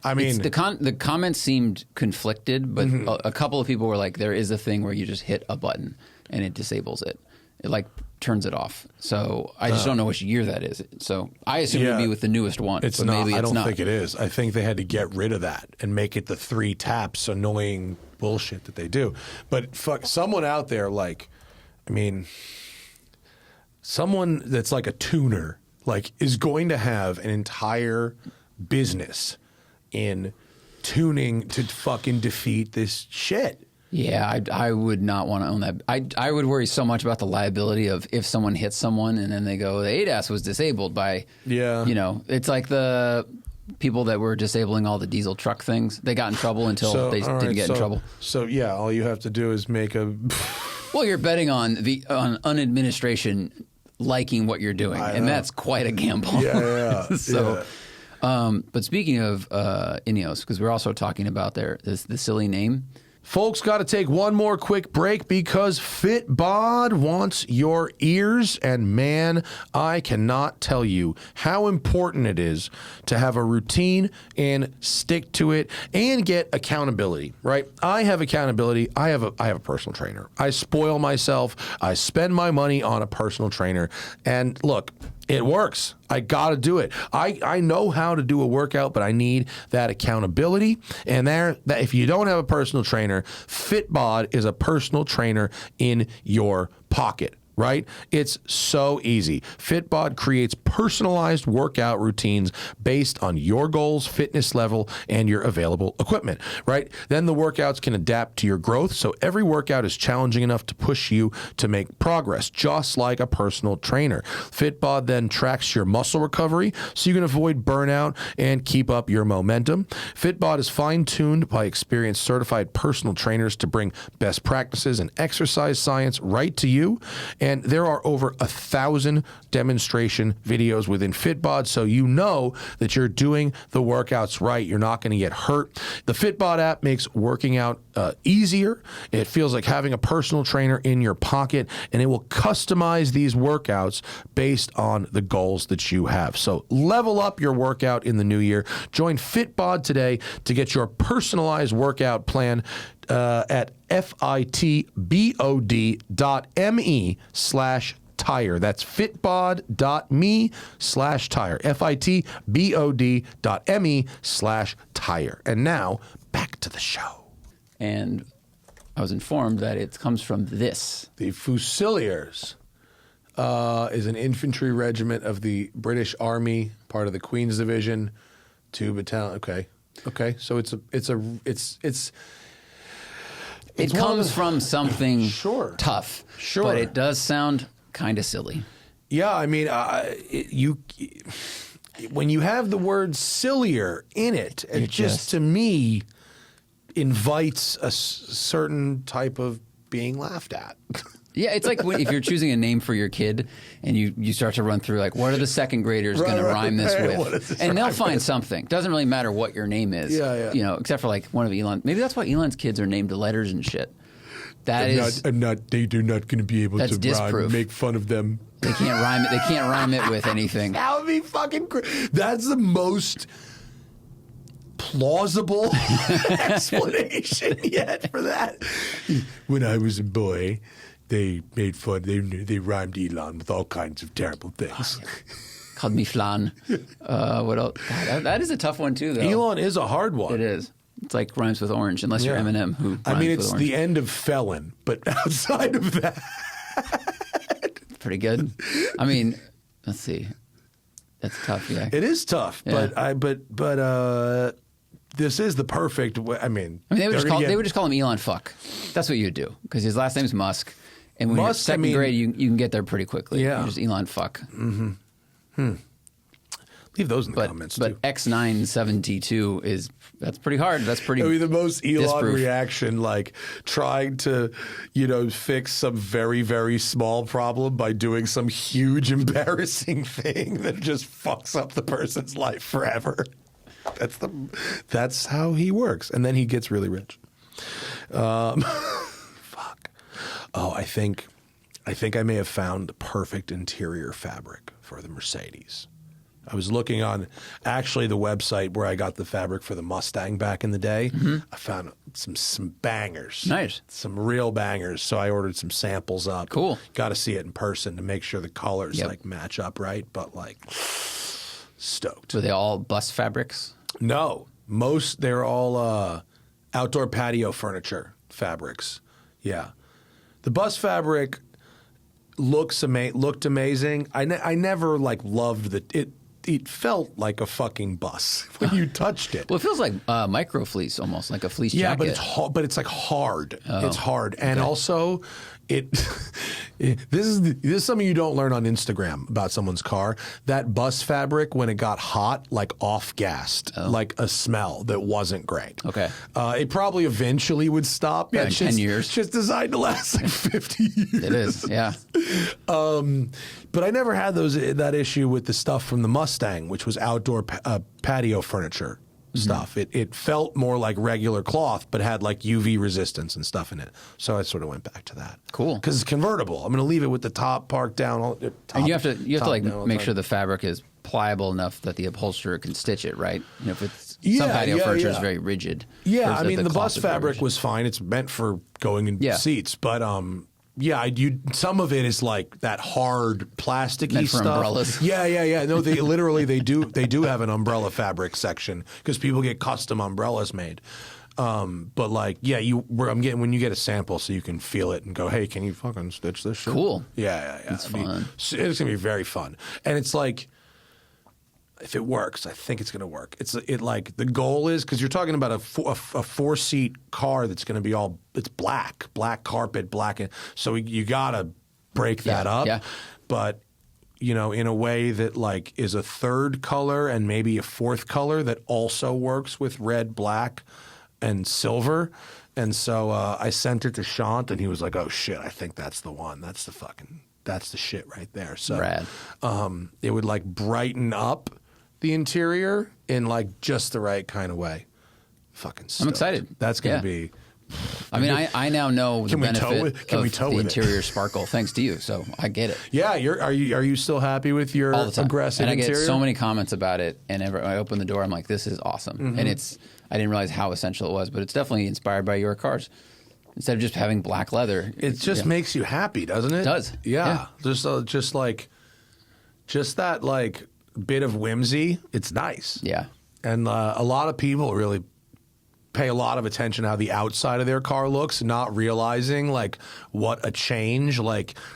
[SPEAKER 1] I mean,
[SPEAKER 2] The comments seemed conflicted, but a couple of people were like, there is a thing where you just hit a button and it disables it. It turns it off. So I just don't know which year that is. So I assume it would be with the newest one.
[SPEAKER 1] It's
[SPEAKER 2] but
[SPEAKER 1] not.
[SPEAKER 2] Maybe
[SPEAKER 1] I
[SPEAKER 2] it's
[SPEAKER 1] don't
[SPEAKER 2] not.
[SPEAKER 1] think it is. I think they had to get rid of that and make it the 3 taps annoying bullshit that they do. But fuck, someone out there someone that's like a tuner is going to have an entire business in tuning to fucking defeat this shit.
[SPEAKER 2] Yeah, I would not want to own that. I would worry so much about the liability of if someone hits someone and then they go, the ADAS was disabled by, it's like the people that were disabling all the diesel truck things. They got in trouble until they didn't get in trouble.
[SPEAKER 1] So, yeah, all you have to do is make a...
[SPEAKER 2] Well, you're betting on an administration liking what you're doing, and that's quite a gamble.
[SPEAKER 1] Yeah.
[SPEAKER 2] So... but speaking of Ineos, because we're also talking about the silly name.
[SPEAKER 1] Folks, got to take one more quick break because Fitbod wants your ears. And man, I cannot tell you how important it is to have a routine and stick to it and get accountability, right? I have accountability. I have a personal trainer. I spoil myself. I spend my money on a personal trainer. And look, it works. I got to do it. I know how to do a workout, but I need that accountability. And that if you don't have a personal trainer, Fitbod is a personal trainer in your pocket. Right? It's so easy. Fitbod creates personalized workout routines based on your goals, fitness level, and your available equipment, right? Then the workouts can adapt to your growth, so every workout is challenging enough to push you to make progress, just like a personal trainer. Fitbod then tracks your muscle recovery so you can avoid burnout and keep up your momentum. Fitbod is fine-tuned by experienced certified personal trainers to bring best practices and exercise science right to you. And there are over 1,000 demonstration videos within Fitbod, so you know that you're doing the workouts right. You're not going to get hurt. The Fitbod app makes working out easier. It feels like having a personal trainer in your pocket, and it will customize these workouts based on the goals that you have. So level up your workout in the new year. Join Fitbod today to get your personalized workout plan at fitbod.me/tire. That's fitbod.me/tire. fitbod.me/tire. And now back to the show.
[SPEAKER 2] And I was informed that it comes from this.
[SPEAKER 1] The Fusiliers is an infantry regiment of the British Army, part of the Queen's Division, 2 battalion. Okay. So it
[SPEAKER 2] comes from something tough.
[SPEAKER 1] Sure.
[SPEAKER 2] But it does sound kind of silly.
[SPEAKER 1] Yeah, I mean, when you have the word sillier in it, it just to me invites a certain type of being laughed at.
[SPEAKER 2] Yeah, it's like if you're choosing a name for your kid and you start to run through, what are the second graders going to rhyme this with? And they'll find something. Doesn't really matter what your name is.
[SPEAKER 1] Yeah.
[SPEAKER 2] Except for one of Elon. Maybe that's why Elon's kids are named letters and shit.
[SPEAKER 1] They do not going to be able to
[SPEAKER 2] disproof.
[SPEAKER 1] make fun of them.
[SPEAKER 2] They can't rhyme it. They can't rhyme it with anything.
[SPEAKER 1] That would be fucking That's the most plausible explanation yet for that. When I was a boy, they made fun. They rhymed Elon with all kinds of terrible things.
[SPEAKER 2] Called me flan. What else? God, that is a tough one too, though.
[SPEAKER 1] Elon is a hard one.
[SPEAKER 2] It is. It's like rhymes with orange, unless you're Eminem, who
[SPEAKER 1] I mean, it's
[SPEAKER 2] with
[SPEAKER 1] the end of felon, but outside of that,
[SPEAKER 2] pretty good. I mean, let's see. That's tough. Yeah,
[SPEAKER 1] it is tough.
[SPEAKER 2] Yeah.
[SPEAKER 1] But this is the perfect way. I mean,
[SPEAKER 2] they would just call him Elon Fuck. That's what you would do, because his last name's Musk, and when you're second grade, you can get there pretty quickly.
[SPEAKER 1] Yeah,
[SPEAKER 2] you're just Elon Fuck.
[SPEAKER 1] Mm-hmm. Leave those in the comments too.
[SPEAKER 2] But X972 that's pretty hard. That's pretty.
[SPEAKER 1] I mean, the most Elon
[SPEAKER 2] disproof.
[SPEAKER 1] reaction, like trying to, fix some very, very small problem by doing some huge embarrassing thing that just fucks up the person's life forever. That's how he works, and then he gets really rich. Fuck. Oh, I think I may have found the perfect interior fabric for the Mercedes. I was looking on actually the website where I got the fabric for the Mustang back in the day. Mm-hmm. I found some bangers.
[SPEAKER 2] Nice.
[SPEAKER 1] Some real bangers. So I ordered some samples up.
[SPEAKER 2] Cool.
[SPEAKER 1] Got to see it in person to make sure the colors match up right, but stoked.
[SPEAKER 2] Were they all bus fabrics?
[SPEAKER 1] No. They're all outdoor patio furniture fabrics. Yeah. The bus fabric looked amazing. I never loved it. It felt like a fucking bus when you touched it.
[SPEAKER 2] Well, it feels like micro fleece, almost like a fleece jacket.
[SPEAKER 1] Yeah, but it's like hard.
[SPEAKER 2] Oh,
[SPEAKER 1] it's hard, and also this is something you don't learn on Instagram about someone's car. That bus fabric, when it got hot, off-gassed, like a smell that wasn't great.
[SPEAKER 2] Okay.
[SPEAKER 1] It probably eventually would stop.
[SPEAKER 2] Yeah, in 10 years.
[SPEAKER 1] It's just designed to last 50 years.
[SPEAKER 2] It is, yeah.
[SPEAKER 1] But I never had that issue with the stuff from the Mustang, which was outdoor patio furniture stuff. It felt more like regular cloth, but had UV resistance and stuff in it. So I sort of went back to that.
[SPEAKER 2] Cool.
[SPEAKER 1] Because it's convertible. I'm going to leave it with the top part down.
[SPEAKER 2] And you have to make sure the fabric is pliable enough that the upholsterer can stitch it, right? If it's some patio furniture is very rigid.
[SPEAKER 1] Yeah, I mean the bus fabric was fine. It's meant for going in seats, but some of it is that hard plasticky
[SPEAKER 2] meant for
[SPEAKER 1] stuff.
[SPEAKER 2] Umbrellas.
[SPEAKER 1] Yeah. No, they literally they do have an umbrella fabric section because people get custom umbrellas made. But I'm getting when you get a sample so you can feel it and go, hey, can you fucking stitch this shit?
[SPEAKER 2] Cool.
[SPEAKER 1] Yeah.
[SPEAKER 2] It's fun.
[SPEAKER 1] It's gonna be very fun, and it's if it works, I think it's going to work. The goal is, because you're talking about a 4-seat car that's going to be it's black carpet, so you got to break that up.
[SPEAKER 2] Yeah.
[SPEAKER 1] But, in a way that is a third color and maybe a fourth color that also works with red, black, and silver. And so I sent it to Shant, and he was like, oh shit, I think that's the one. That's the shit right there. So
[SPEAKER 2] rad.
[SPEAKER 1] It would brighten up the interior in just the right kind of way. Fucking stoked.
[SPEAKER 2] I'm excited.
[SPEAKER 1] That's going to be.
[SPEAKER 2] I mean, I now know the benefit of the interior
[SPEAKER 1] it?
[SPEAKER 2] sparkle thanks to you, so I get it.
[SPEAKER 1] Yeah, are you still happy with your aggressive
[SPEAKER 2] interior? And I get so many comments about it, and I open the door, I'm like, this is awesome. Mm-hmm. And I didn't realize how essential it was, but it's definitely inspired by your cars. Instead of just having black leather,
[SPEAKER 1] it just makes you happy, doesn't it?
[SPEAKER 2] It does.
[SPEAKER 1] Yeah. Just that bit of whimsy. It's nice.
[SPEAKER 2] Yeah.
[SPEAKER 1] And a lot of people really pay a lot of attention to how the outside of their car looks, not realizing what a change,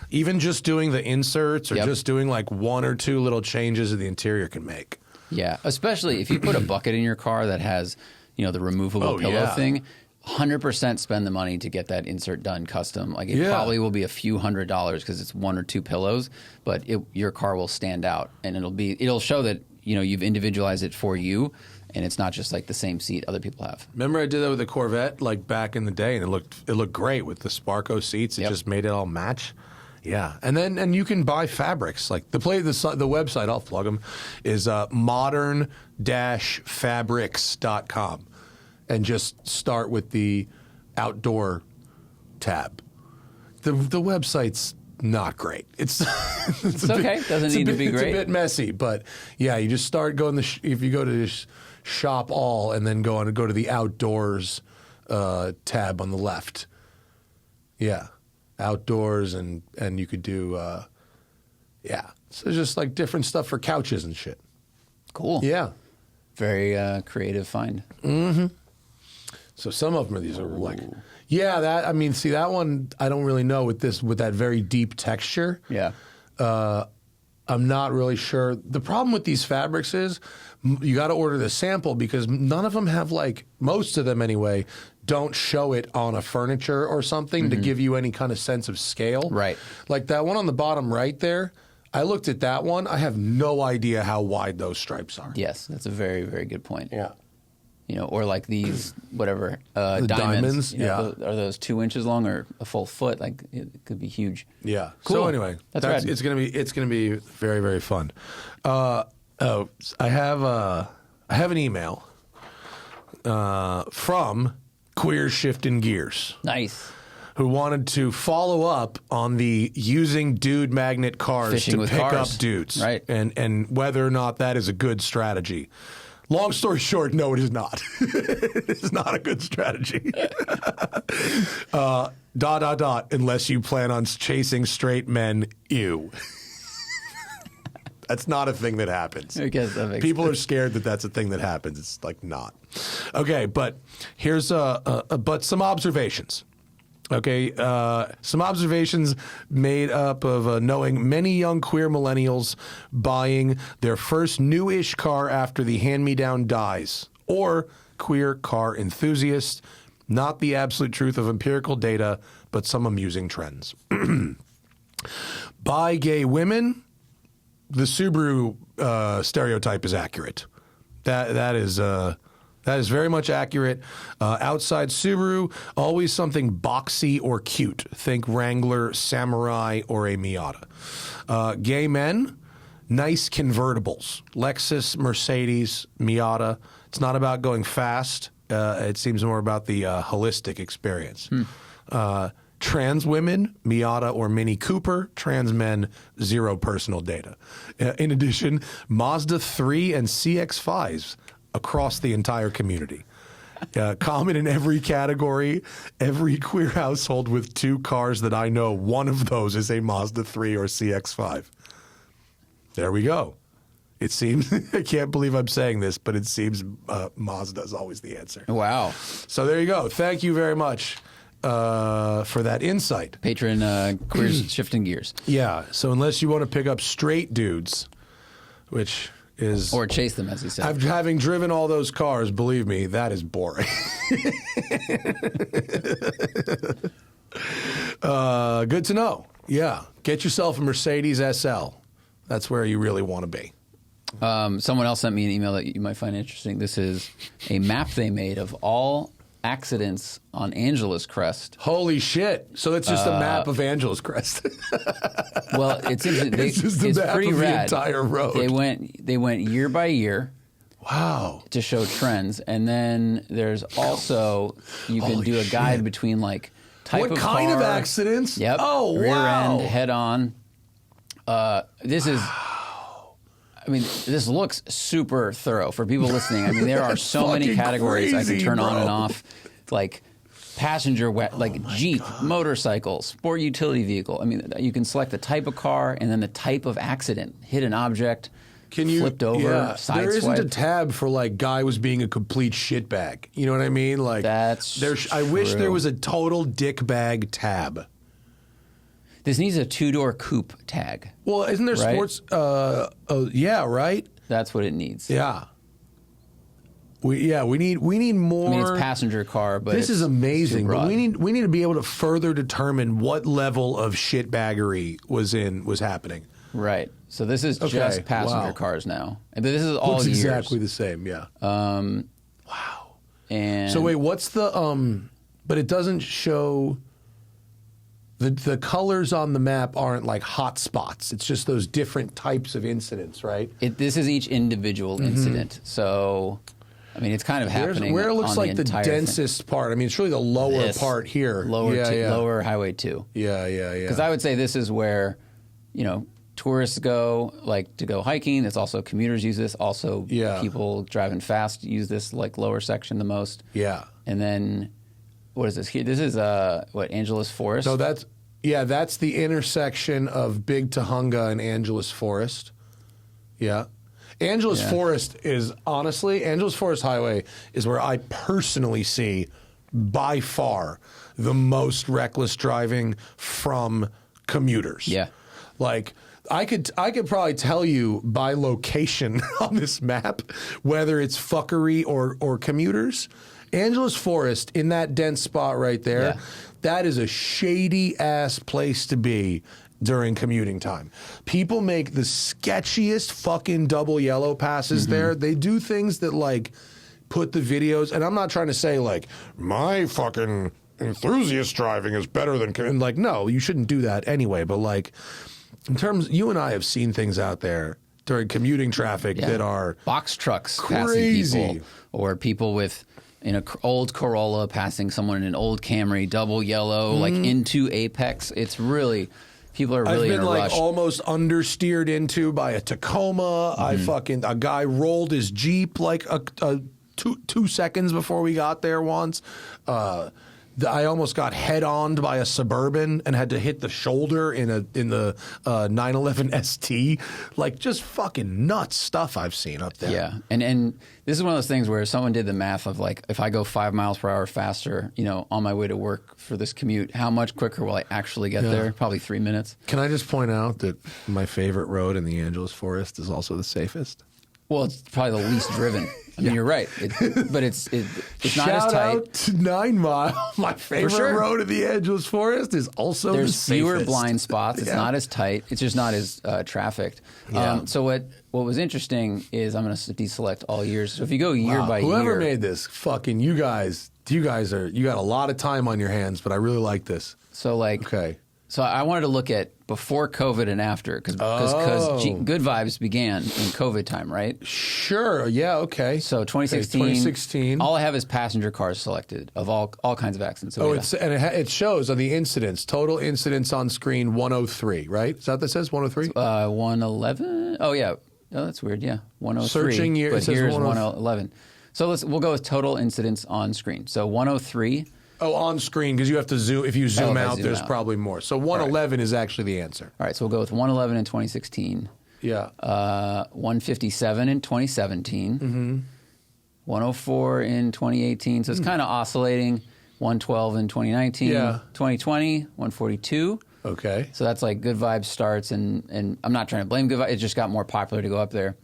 [SPEAKER 1] even just doing the inserts or just doing one or two little changes of the interior can make.
[SPEAKER 2] Yeah, especially if you put a bucket in your car that has, the removable pillow thing. 100% spend the money to get that insert done custom. It probably will be a few $100s because it's one or two pillows, but your car will stand out, and it'll show that you've individualized it for you, and it's not just the same seat other people have.
[SPEAKER 1] Remember I did that with the Corvette back in the day, and it looked great with the Sparco seats. It just made it all match. Yeah, and you can buy fabrics the website. I'll plug them is modern-fabrics.com. And just start with the outdoor tab. The website's not great. It's
[SPEAKER 2] okay. Doesn't need to be great.
[SPEAKER 1] It's a bit messy, but yeah, you just start going. If you go to shop all and then go to the outdoors tab on the left. Yeah, outdoors and you could do So just like different stuff for couches and shit.
[SPEAKER 2] Cool.
[SPEAKER 1] Yeah.
[SPEAKER 2] Very creative find.
[SPEAKER 1] Mm-hmm. So some of them are these are like, that one I don't really know with that very deep texture.
[SPEAKER 2] Yeah.
[SPEAKER 1] I'm not really sure. The problem with these fabrics is you got to order the sample because none of them have most of them anyway, don't show it on a furniture or something to give you any kind of sense of scale.
[SPEAKER 2] Right.
[SPEAKER 1] Like that one on the bottom right there. I looked at that one. I have no idea how wide those stripes are.
[SPEAKER 2] Yes, that's a very, very good point.
[SPEAKER 1] Yeah.
[SPEAKER 2] Or like these, whatever,
[SPEAKER 1] the diamonds.
[SPEAKER 2] Are those 2 inches long or a full foot? Like it could be huge.
[SPEAKER 1] Yeah.
[SPEAKER 2] Cool.
[SPEAKER 1] So anyway, it's gonna be very, very fun. I have an email from Queer Shifting Gears.
[SPEAKER 2] Nice.
[SPEAKER 1] Who wanted to follow up on the using dude magnet cars
[SPEAKER 2] Fishing
[SPEAKER 1] to
[SPEAKER 2] with
[SPEAKER 1] pick
[SPEAKER 2] cars.
[SPEAKER 1] up dudes,
[SPEAKER 2] right?
[SPEAKER 1] And whether or not that is a good strategy. Long story short, no, it is not. It's not a good strategy. Unless you plan on chasing straight men, ew. That's not a thing that happens.
[SPEAKER 2] I guess that makes
[SPEAKER 1] People
[SPEAKER 2] sense.
[SPEAKER 1] are scared that that's a thing that happens. It's not. Okay, but here's some observations. Okay, some observations made up of knowing many young queer millennials buying their first new-ish car after the hand-me-down dies, or queer car enthusiasts. Not the absolute truth of empirical data, but some amusing trends. By gay women, the Subaru stereotype is accurate. That is very much accurate. Outside Subaru, always something boxy or cute. Think Wrangler, Samurai, or a Miata. Gay men, nice convertibles. Lexus, Mercedes, Miata. It's not about going fast. It seems more about the holistic experience. Trans women, Miata or Mini Cooper. Trans men, zero personal data. In addition, Mazda 3 and CX-5s across the entire community. Common in every category, every queer household with 2 cars that I know, one of those is a Mazda 3 or CX-5. There we go. It seems, I can't believe I'm saying this, but it seems Mazda is always the answer.
[SPEAKER 2] Wow.
[SPEAKER 1] So there you go. Thank you very much for that insight.
[SPEAKER 2] Patron Queers Shifting Gears.
[SPEAKER 1] Yeah, so unless you want to pick up straight dudes, which is...
[SPEAKER 2] Or chase them, as he said.
[SPEAKER 1] Having driven all those cars, believe me, that is boring. Good to know. Yeah. Get yourself a Mercedes SL. That's where you really want to be.
[SPEAKER 2] Someone else sent me an email that you might find interesting. This is a map they made of all accidents on Angeles Crest.
[SPEAKER 1] Holy shit. So it's just a map of Angeles Crest.
[SPEAKER 2] Well, it's interesting.
[SPEAKER 1] It's just a map
[SPEAKER 2] pretty
[SPEAKER 1] of
[SPEAKER 2] rad.
[SPEAKER 1] the entire road.
[SPEAKER 2] They went year by year.
[SPEAKER 1] Wow.
[SPEAKER 2] To show trends. And then there's also, you can do a guide between type
[SPEAKER 1] what
[SPEAKER 2] of car.
[SPEAKER 1] What kind of accidents?
[SPEAKER 2] Yep.
[SPEAKER 1] Oh,
[SPEAKER 2] rear
[SPEAKER 1] wow.
[SPEAKER 2] end, head on. This is... I mean, this looks super thorough for people listening. I mean, there are so many categories I can turn on and off, like passenger, Jeep, motorcycle, sport utility vehicle. I mean, you can select the type of car and then the type of accident, hit an object, flipped over, sideswiped.
[SPEAKER 1] There isn't a tab for guy was being a complete shitbag. You know what I mean?
[SPEAKER 2] That's
[SPEAKER 1] I wish there was a total dickbag tab.
[SPEAKER 2] This needs a 2-door coupe tag.
[SPEAKER 1] Well, isn't there sports? Yeah, right.
[SPEAKER 2] That's what it needs.
[SPEAKER 1] Yeah. We need more.
[SPEAKER 2] I mean, it's passenger car, but
[SPEAKER 1] this is amazing. But we need to be able to further determine what level of shitbaggery was happening.
[SPEAKER 2] Right. So this is just passenger cars now, but this is all
[SPEAKER 1] looks
[SPEAKER 2] years.
[SPEAKER 1] exactly the same. Yeah. Wow.
[SPEAKER 2] And
[SPEAKER 1] so wait, what's the But it doesn't show. The colors on the map aren't like hot spots. It's just those different types of incidents, right?
[SPEAKER 2] This is each individual incident. So I mean, it's kind of happening.
[SPEAKER 1] Where it looks
[SPEAKER 2] on
[SPEAKER 1] like the densest part. I mean, it's really the lower part here.
[SPEAKER 2] Lower Highway 2.
[SPEAKER 1] Yeah.
[SPEAKER 2] Because I would say this is where, tourists go, like, to go hiking. It's also commuters use this. Also, people driving fast use this, like, lower section the most.
[SPEAKER 1] Yeah.
[SPEAKER 2] And then, what is this here? This is, Angeles Forest?
[SPEAKER 1] So that's the intersection of Big Tahunga and Angeles Forest. Yeah. Angeles Forest is, honestly, Angeles Forest Highway is where I personally see, by far, the most reckless driving from commuters.
[SPEAKER 2] Yeah.
[SPEAKER 1] Like, I could probably tell you by location on this map whether it's fuckery or commuters. Angeles Forest, in that dense spot right there, that is a shady ass place to be during commuting time. People make the sketchiest fucking double yellow passes there. They do things that, like, put the videos, and I'm not trying to say, like, my fucking enthusiast driving is better than, and, like, no, you shouldn't do that anyway, but, like, in terms, you and I have seen things out there during commuting traffic that are
[SPEAKER 2] box trucks
[SPEAKER 1] crazy.
[SPEAKER 2] Passing people, or people with in an old Corolla passing someone in an old Camry, double yellow, like into Apex. It's really, people are really in a rush.
[SPEAKER 1] I've been, like, almost understeered into by a Tacoma. A guy rolled his Jeep like two seconds before we got there once. I almost got head-oned by a Suburban and had to hit the shoulder in the 911 ST. Like, just fucking nuts stuff I've seen up there.
[SPEAKER 2] Yeah, and this is one of those things where someone did the math of, like, if I go 5 miles per hour faster, on my way to work for this commute, how much quicker will I actually get there? Probably 3 minutes.
[SPEAKER 1] Can I just point out that my favorite road in the Angeles Forest is also the safest?
[SPEAKER 2] Well, it's probably the least driven. I mean, you're right, but it's not as tight.
[SPEAKER 1] Shout out to 9 Mile. My favorite road in the Angeles Forest is also the safest.
[SPEAKER 2] There's fewer blind spots. It's not as tight. It's just not as trafficked. So what was interesting is, I'm going to deselect all years. So if you go year by year,
[SPEAKER 1] whoever made this, fucking you guys you got a lot of time on your hands, but I really like this.
[SPEAKER 2] So, like,
[SPEAKER 1] okay.
[SPEAKER 2] So I wanted to look at before COVID and after, because Good Vibes began in COVID time, right?
[SPEAKER 1] Sure. Yeah. Okay.
[SPEAKER 2] So 2016. All I have is passenger cars selected of all kinds of accidents. So
[SPEAKER 1] it shows on the incidents, total incidents on screen 103, right? Is that what that says? 103.
[SPEAKER 2] 111. Oh yeah. Oh, that's weird. Yeah, 103.
[SPEAKER 1] Searching year.
[SPEAKER 2] But here's 111. So we'll go with total incidents on screen. So 103.
[SPEAKER 1] Oh, on screen, because you have to zoom. If you zoom out, there's probably more. So 111 is actually the answer.
[SPEAKER 2] All right, so we'll go with 111 in 2016.
[SPEAKER 1] Yeah.
[SPEAKER 2] 157 in 2017. 104 in 2018. So it's kind of oscillating. 112 in 2019.
[SPEAKER 1] Yeah.
[SPEAKER 2] 2020, 142.
[SPEAKER 1] Okay.
[SPEAKER 2] So that's like Good Vibes starts, and I'm not trying to blame Good Vibes. It just got more popular to go up there.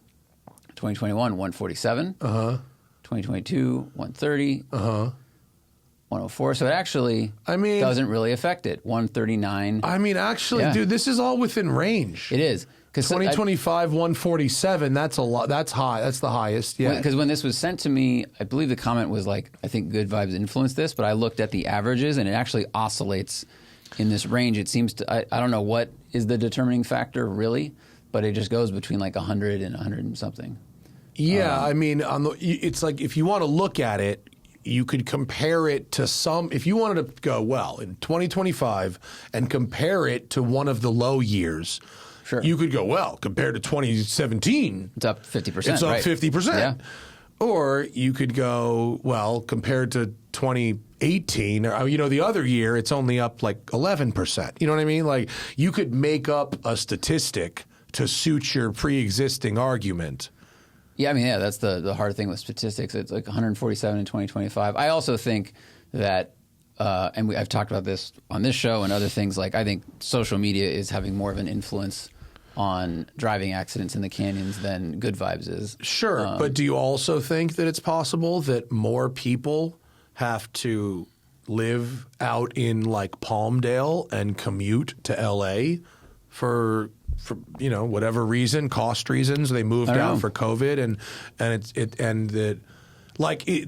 [SPEAKER 2] 2021, 147. 2022, 130. 104. So it actually doesn't really affect it. 139.
[SPEAKER 1] I mean, actually, dude, this is all within range.
[SPEAKER 2] It is.
[SPEAKER 1] 2025, 147, that's a lot. That's high. That's the highest. Yeah.
[SPEAKER 2] Because when this was sent to me, I believe the comment was like, I think Good Vibes influenced this, but I looked at the averages and it actually oscillates in this range. It seems to, I don't know what is the determining factor really, but it just goes between like 100 and 100 and something.
[SPEAKER 1] Yeah. I mean, it's like, if you want to look at it, you could compare it to if you wanted to go, well, in 2025 and compare it to one of the low years, you could go, well, compared to 2017.
[SPEAKER 2] It's up 50%.
[SPEAKER 1] It's up 50%.
[SPEAKER 2] Yeah.
[SPEAKER 1] Or you could go, well, compared to 2018, or, the other year, it's only up like 11%. You know what I mean? Like, you could make up a statistic to suit your pre-existing argument.
[SPEAKER 2] Yeah, I mean, that's the hard thing with statistics. It's like 147 in 2025. I also think that, and I've talked about this on this show and other things, like I think social media is having more of an influence on driving accidents in the canyons than Good Vibes is.
[SPEAKER 1] Sure, but do you also think that it's possible that more people have to live out in like Palmdale and commute to LA for whatever reason, cost reasons, they moved out for COVID,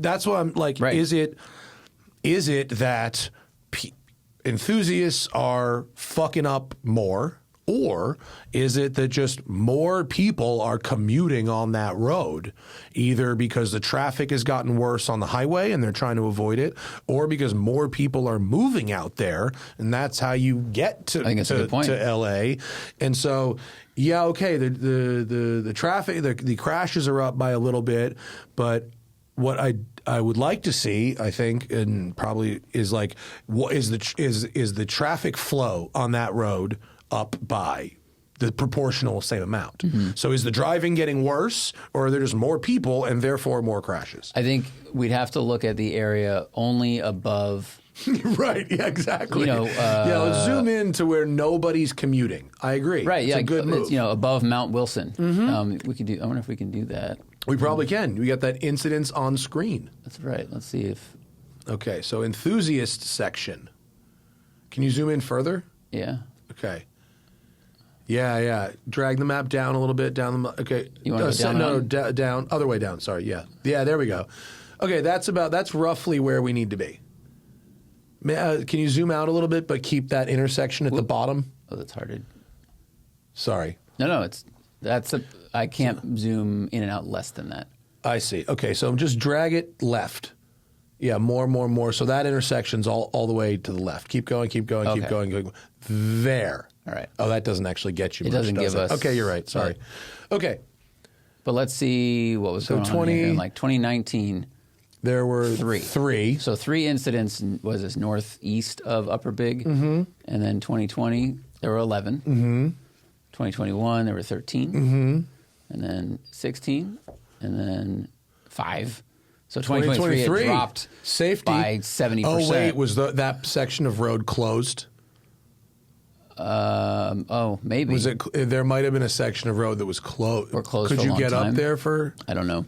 [SPEAKER 1] that's what I'm like. Right. Is it that enthusiasts are fucking up more, Or is it that just more people are commuting on that road, either because the traffic has gotten worse on the highway and they're trying to avoid it, or because more people are moving out there and that's how you get to LA. And so, yeah, okay, the traffic, the crashes are up by a little bit, but what I would like to see, I think, and probably is like, what is the traffic flow on that road up by the proportional same amount? So is the driving getting worse, or are there just more people and therefore more crashes?
[SPEAKER 2] I think we'd have to look at the area only above.
[SPEAKER 1] Right. Yeah. Exactly. Let's zoom in to where nobody's commuting. I agree.
[SPEAKER 2] Right.
[SPEAKER 1] It's a good move.
[SPEAKER 2] Above Mount Wilson. We could do. I wonder if we can do that.
[SPEAKER 1] We probably can. We got that incidence on screen.
[SPEAKER 2] That's right. Let's see if.
[SPEAKER 1] Okay. So enthusiast section. Can you zoom in further?
[SPEAKER 2] Yeah.
[SPEAKER 1] Okay. Yeah. Drag the map down a little bit. Okay.
[SPEAKER 2] You want to go down?
[SPEAKER 1] Down. Other way down. Sorry. Yeah. There we go. Okay. That's roughly where we need to be. Can you zoom out a little bit, but keep that intersection at the bottom?
[SPEAKER 2] Oh, that's hard.
[SPEAKER 1] Sorry.
[SPEAKER 2] No. I can't zoom in and out less than that.
[SPEAKER 1] I see. Okay. So just drag it left. Yeah. More. So that intersection's all the way to the left. Keep going. Keep going. There.
[SPEAKER 2] All right.
[SPEAKER 1] Oh, that doesn't actually get you much,
[SPEAKER 2] doesn't
[SPEAKER 1] does
[SPEAKER 2] give
[SPEAKER 1] it?
[SPEAKER 2] us.
[SPEAKER 1] Okay, you're right. Sorry. Okay.
[SPEAKER 2] But let's see what was going on here. In like 2019,
[SPEAKER 1] there were three.
[SPEAKER 2] So 3 incidents was this northeast of Upper Big. And then 2020, there were 11. 2021, there were 13. And then 16. And then 5. So 2023 it dropped
[SPEAKER 1] safety
[SPEAKER 2] by 70%.
[SPEAKER 1] Oh, wait. Was that section of road closed?
[SPEAKER 2] Maybe.
[SPEAKER 1] Was it? There might have been a section of road that was closed.
[SPEAKER 2] Or closed
[SPEAKER 1] Could
[SPEAKER 2] for a
[SPEAKER 1] you
[SPEAKER 2] long
[SPEAKER 1] get
[SPEAKER 2] time.
[SPEAKER 1] Up there for?
[SPEAKER 2] I don't know.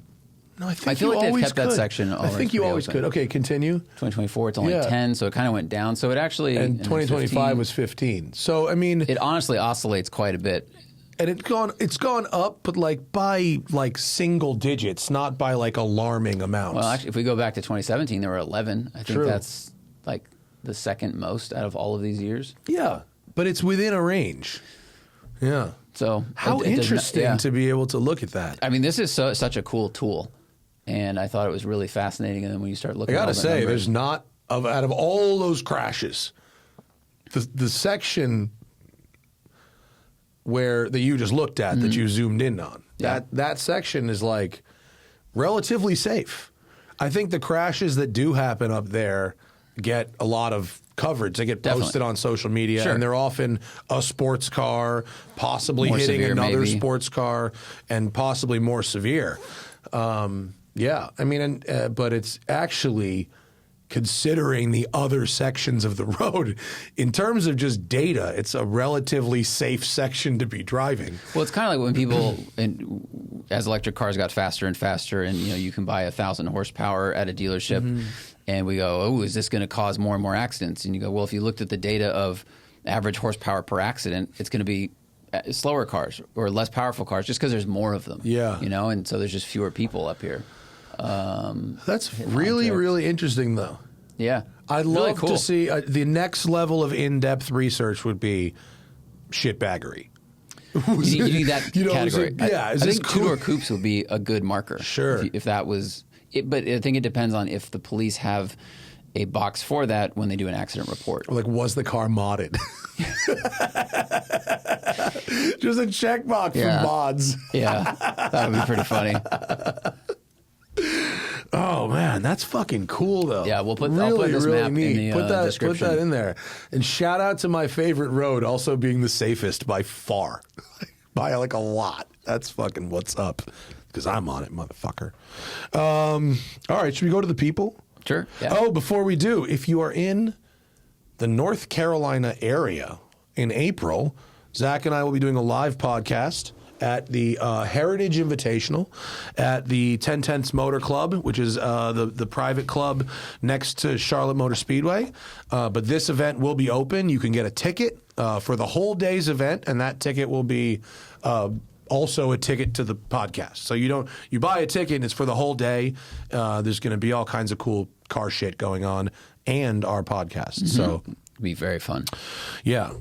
[SPEAKER 1] No, I
[SPEAKER 2] feel like they've kept that section.
[SPEAKER 1] I think you always could. Okay, continue.
[SPEAKER 2] 2024, it's only 10, so it kind of went down. So it actually...
[SPEAKER 1] And 2025 was 15. So, I mean...
[SPEAKER 2] It honestly oscillates quite a bit.
[SPEAKER 1] And it's gone up, but like by like single digits, not by like alarming amounts.
[SPEAKER 2] Well, actually, if we go back to 2017, there were 11. I think
[SPEAKER 1] True.
[SPEAKER 2] that's like the second most out of all of these years.
[SPEAKER 1] Yeah, but it's within a range. Yeah.
[SPEAKER 2] So
[SPEAKER 1] how interesting to be able to look at that.
[SPEAKER 2] I mean, this is such a cool tool, and I thought it was really fascinating. And then when you start looking,
[SPEAKER 1] I gotta say, there's not out of all those crashes, the section that you just looked at, that you zoomed in on, that section is like relatively safe. I think the crashes that do happen up there get a lot of coverage. They get posted on social media, and they're often a sports car, possibly more hitting severe, another sports car, and possibly more severe. Yeah, I mean, but it's actually, considering the other sections of the road, in terms of just data, it's a relatively safe section to be driving.
[SPEAKER 2] Well, it's kind of like when people, as electric cars got faster and faster, and you can buy 1,000 horsepower at a dealership, and we go, oh, is this going to cause more and more accidents? And you go, well, if you looked at the data of average horsepower per accident, it's going to be slower cars or less powerful cars, just because there's more of them.
[SPEAKER 1] Yeah,
[SPEAKER 2] and so there's just fewer people up here.
[SPEAKER 1] That's really interesting, though.
[SPEAKER 2] Yeah.
[SPEAKER 1] I'd love to see the next level of in-depth research would be shitbaggery.
[SPEAKER 2] You need that category.
[SPEAKER 1] I
[SPEAKER 2] think two-door coupes would be a good marker.
[SPEAKER 1] Sure.
[SPEAKER 2] If that was it, but I think it depends on if the police have a box for that when they do an accident report.
[SPEAKER 1] Or like, was the car modded? Just a checkbox for mods.
[SPEAKER 2] Yeah, that would be pretty funny.
[SPEAKER 1] Oh man, that's fucking cool though.
[SPEAKER 2] Yeah, I'll put this map
[SPEAKER 1] neat.
[SPEAKER 2] in the description.
[SPEAKER 1] Put that in there. And shout out to my favorite road also being the safest by far. By like a lot. That's fucking what's up. Because I'm on it, motherfucker. All right, should we go to the people?
[SPEAKER 2] Sure. Yeah.
[SPEAKER 1] Oh, before we do, if you are in the North Carolina area in April, Zach and I will be doing a live podcast at the Heritage Invitational at the 1010s Motor Club, which is the private club next to Charlotte Motor Speedway. But this event will be open. You can get a ticket for the whole day's event, and that ticket will be also a ticket to the podcast. So you buy a ticket and it's for the whole day. There's going to be all kinds of cool car shit going on and our podcast. So
[SPEAKER 2] it'll be very fun.
[SPEAKER 1] Yeah.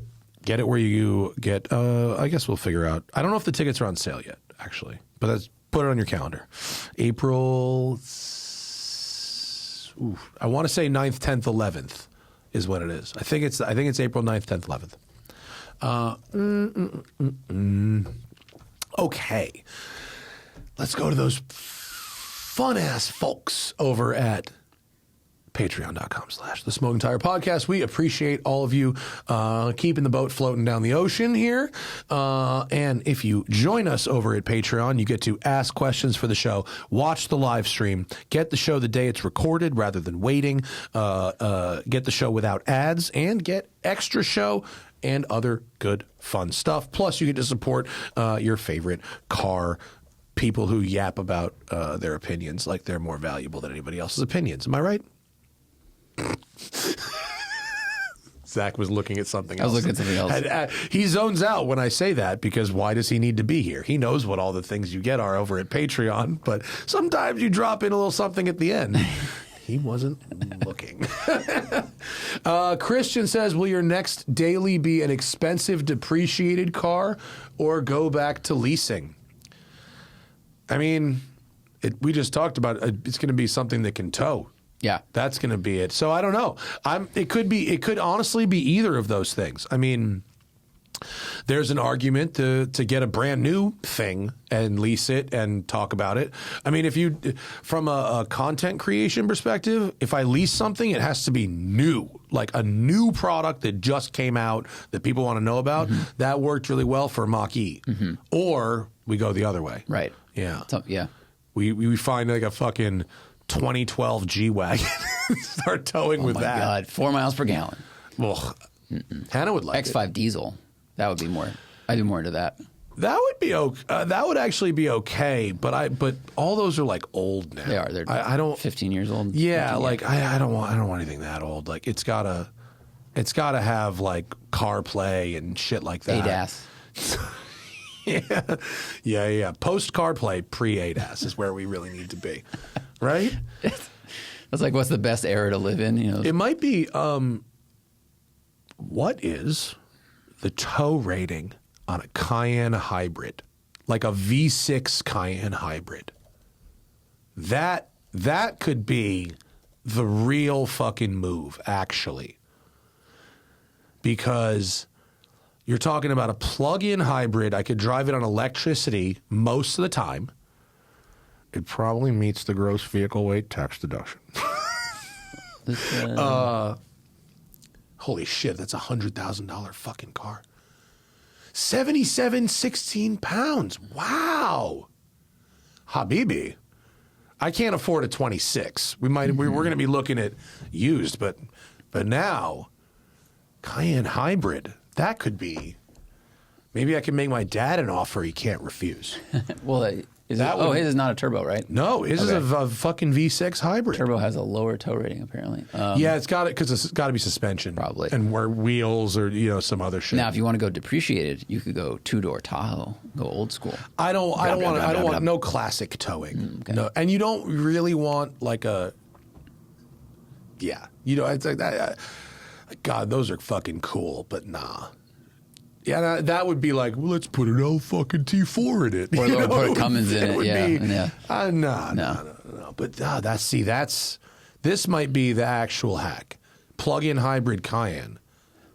[SPEAKER 1] Get it where you get, I guess we'll figure out. I don't know if the tickets are on sale yet, actually. But put it on your calendar. April, I want to say 9th, 10th, 11th is when it is. I think it's April 9th, 10th, 11th. Okay. Let's go to those fun-ass folks over at patreon.com/The Smoking Tire Podcast. We appreciate all of you keeping the boat floating down the ocean here. And if you join us over at Patreon, you get to ask questions for the show, watch the live stream, get the show the day it's recorded rather than waiting, get the show without ads, and get extra show and other good fun stuff. Plus, you get to support your favorite car people who yap about their opinions like they're more valuable than anybody else's opinions. Am I right? Zach was looking at something else.
[SPEAKER 2] I was looking at something else.
[SPEAKER 1] He zones out when I say that because why does he need to be here? He knows what all the things you get are over at Patreon, but sometimes you drop in a little something at the end. He wasn't looking. Christian says, will your next daily be an expensive, depreciated car or go back to leasing? I mean, we just talked about it's going to be something that can tow.
[SPEAKER 2] Yeah,
[SPEAKER 1] that's going to be it. So I don't know. It could honestly be either of those things. I mean, there's an argument to get a brand new thing and lease it and talk about it. I mean, if you, from a content creation perspective, if I lease something, it has to be new, like a new product that just came out that people want to know about. Mm-hmm. That worked really well for Mach-E. Mm-hmm. Or we go the other way.
[SPEAKER 2] Right.
[SPEAKER 1] Yeah.
[SPEAKER 2] Yeah.
[SPEAKER 1] We find like a fucking 2012 G-Wagon. Start towing with that.
[SPEAKER 2] Oh my God, 4 miles per gallon.
[SPEAKER 1] Well, Hannah would like
[SPEAKER 2] X5
[SPEAKER 1] it.
[SPEAKER 2] diesel. That would be more. I'd be more into that.
[SPEAKER 1] That would be okay. That would actually be okay. But all those are like old now.
[SPEAKER 2] They are. They're
[SPEAKER 1] I don't
[SPEAKER 2] 15 years old.
[SPEAKER 1] Yeah, like I don't want anything that old. Like it's gotta have like CarPlay and shit like that.
[SPEAKER 2] ADAS.
[SPEAKER 1] Yeah. Post CarPlay, pre ADAS is where we really need to be, right?
[SPEAKER 2] That's like, what's the best era to live in? You know,
[SPEAKER 1] it might be. What is the tow rating on a Cayenne hybrid, like a V6 Cayenne hybrid? That could be the real fucking move, actually, because you're talking about a plug-in hybrid. I could drive it on electricity most of the time. It probably meets the gross vehicle weight tax deduction. Holy shit, that's $100,000 fucking car. 16 pounds. Wow. Habibi. I can't afford a 26. We're going to be looking at used, but now Cayenne hybrid. That could be. Maybe I can make my dad an offer he can't refuse.
[SPEAKER 2] Well, his is not a turbo, right?
[SPEAKER 1] No, his is a fucking V6 hybrid.
[SPEAKER 2] Turbo has a lower tow rating, apparently.
[SPEAKER 1] Yeah, it's got it because it's got to be suspension,
[SPEAKER 2] probably,
[SPEAKER 1] and where wheels or some other shit.
[SPEAKER 2] Now, if you want to go depreciated, you could go 2-door Tahoe, go old school.
[SPEAKER 1] I don't want no classic towing. Okay. No, and you don't really want like a. Yeah, it's like that. God, those are fucking cool, but nah. Yeah, that would be like, well, let's put an L fucking T4 in it.
[SPEAKER 2] Or put a Cummins in it.
[SPEAKER 1] No. But this might be the actual hack. Plug-in hybrid Cayenne.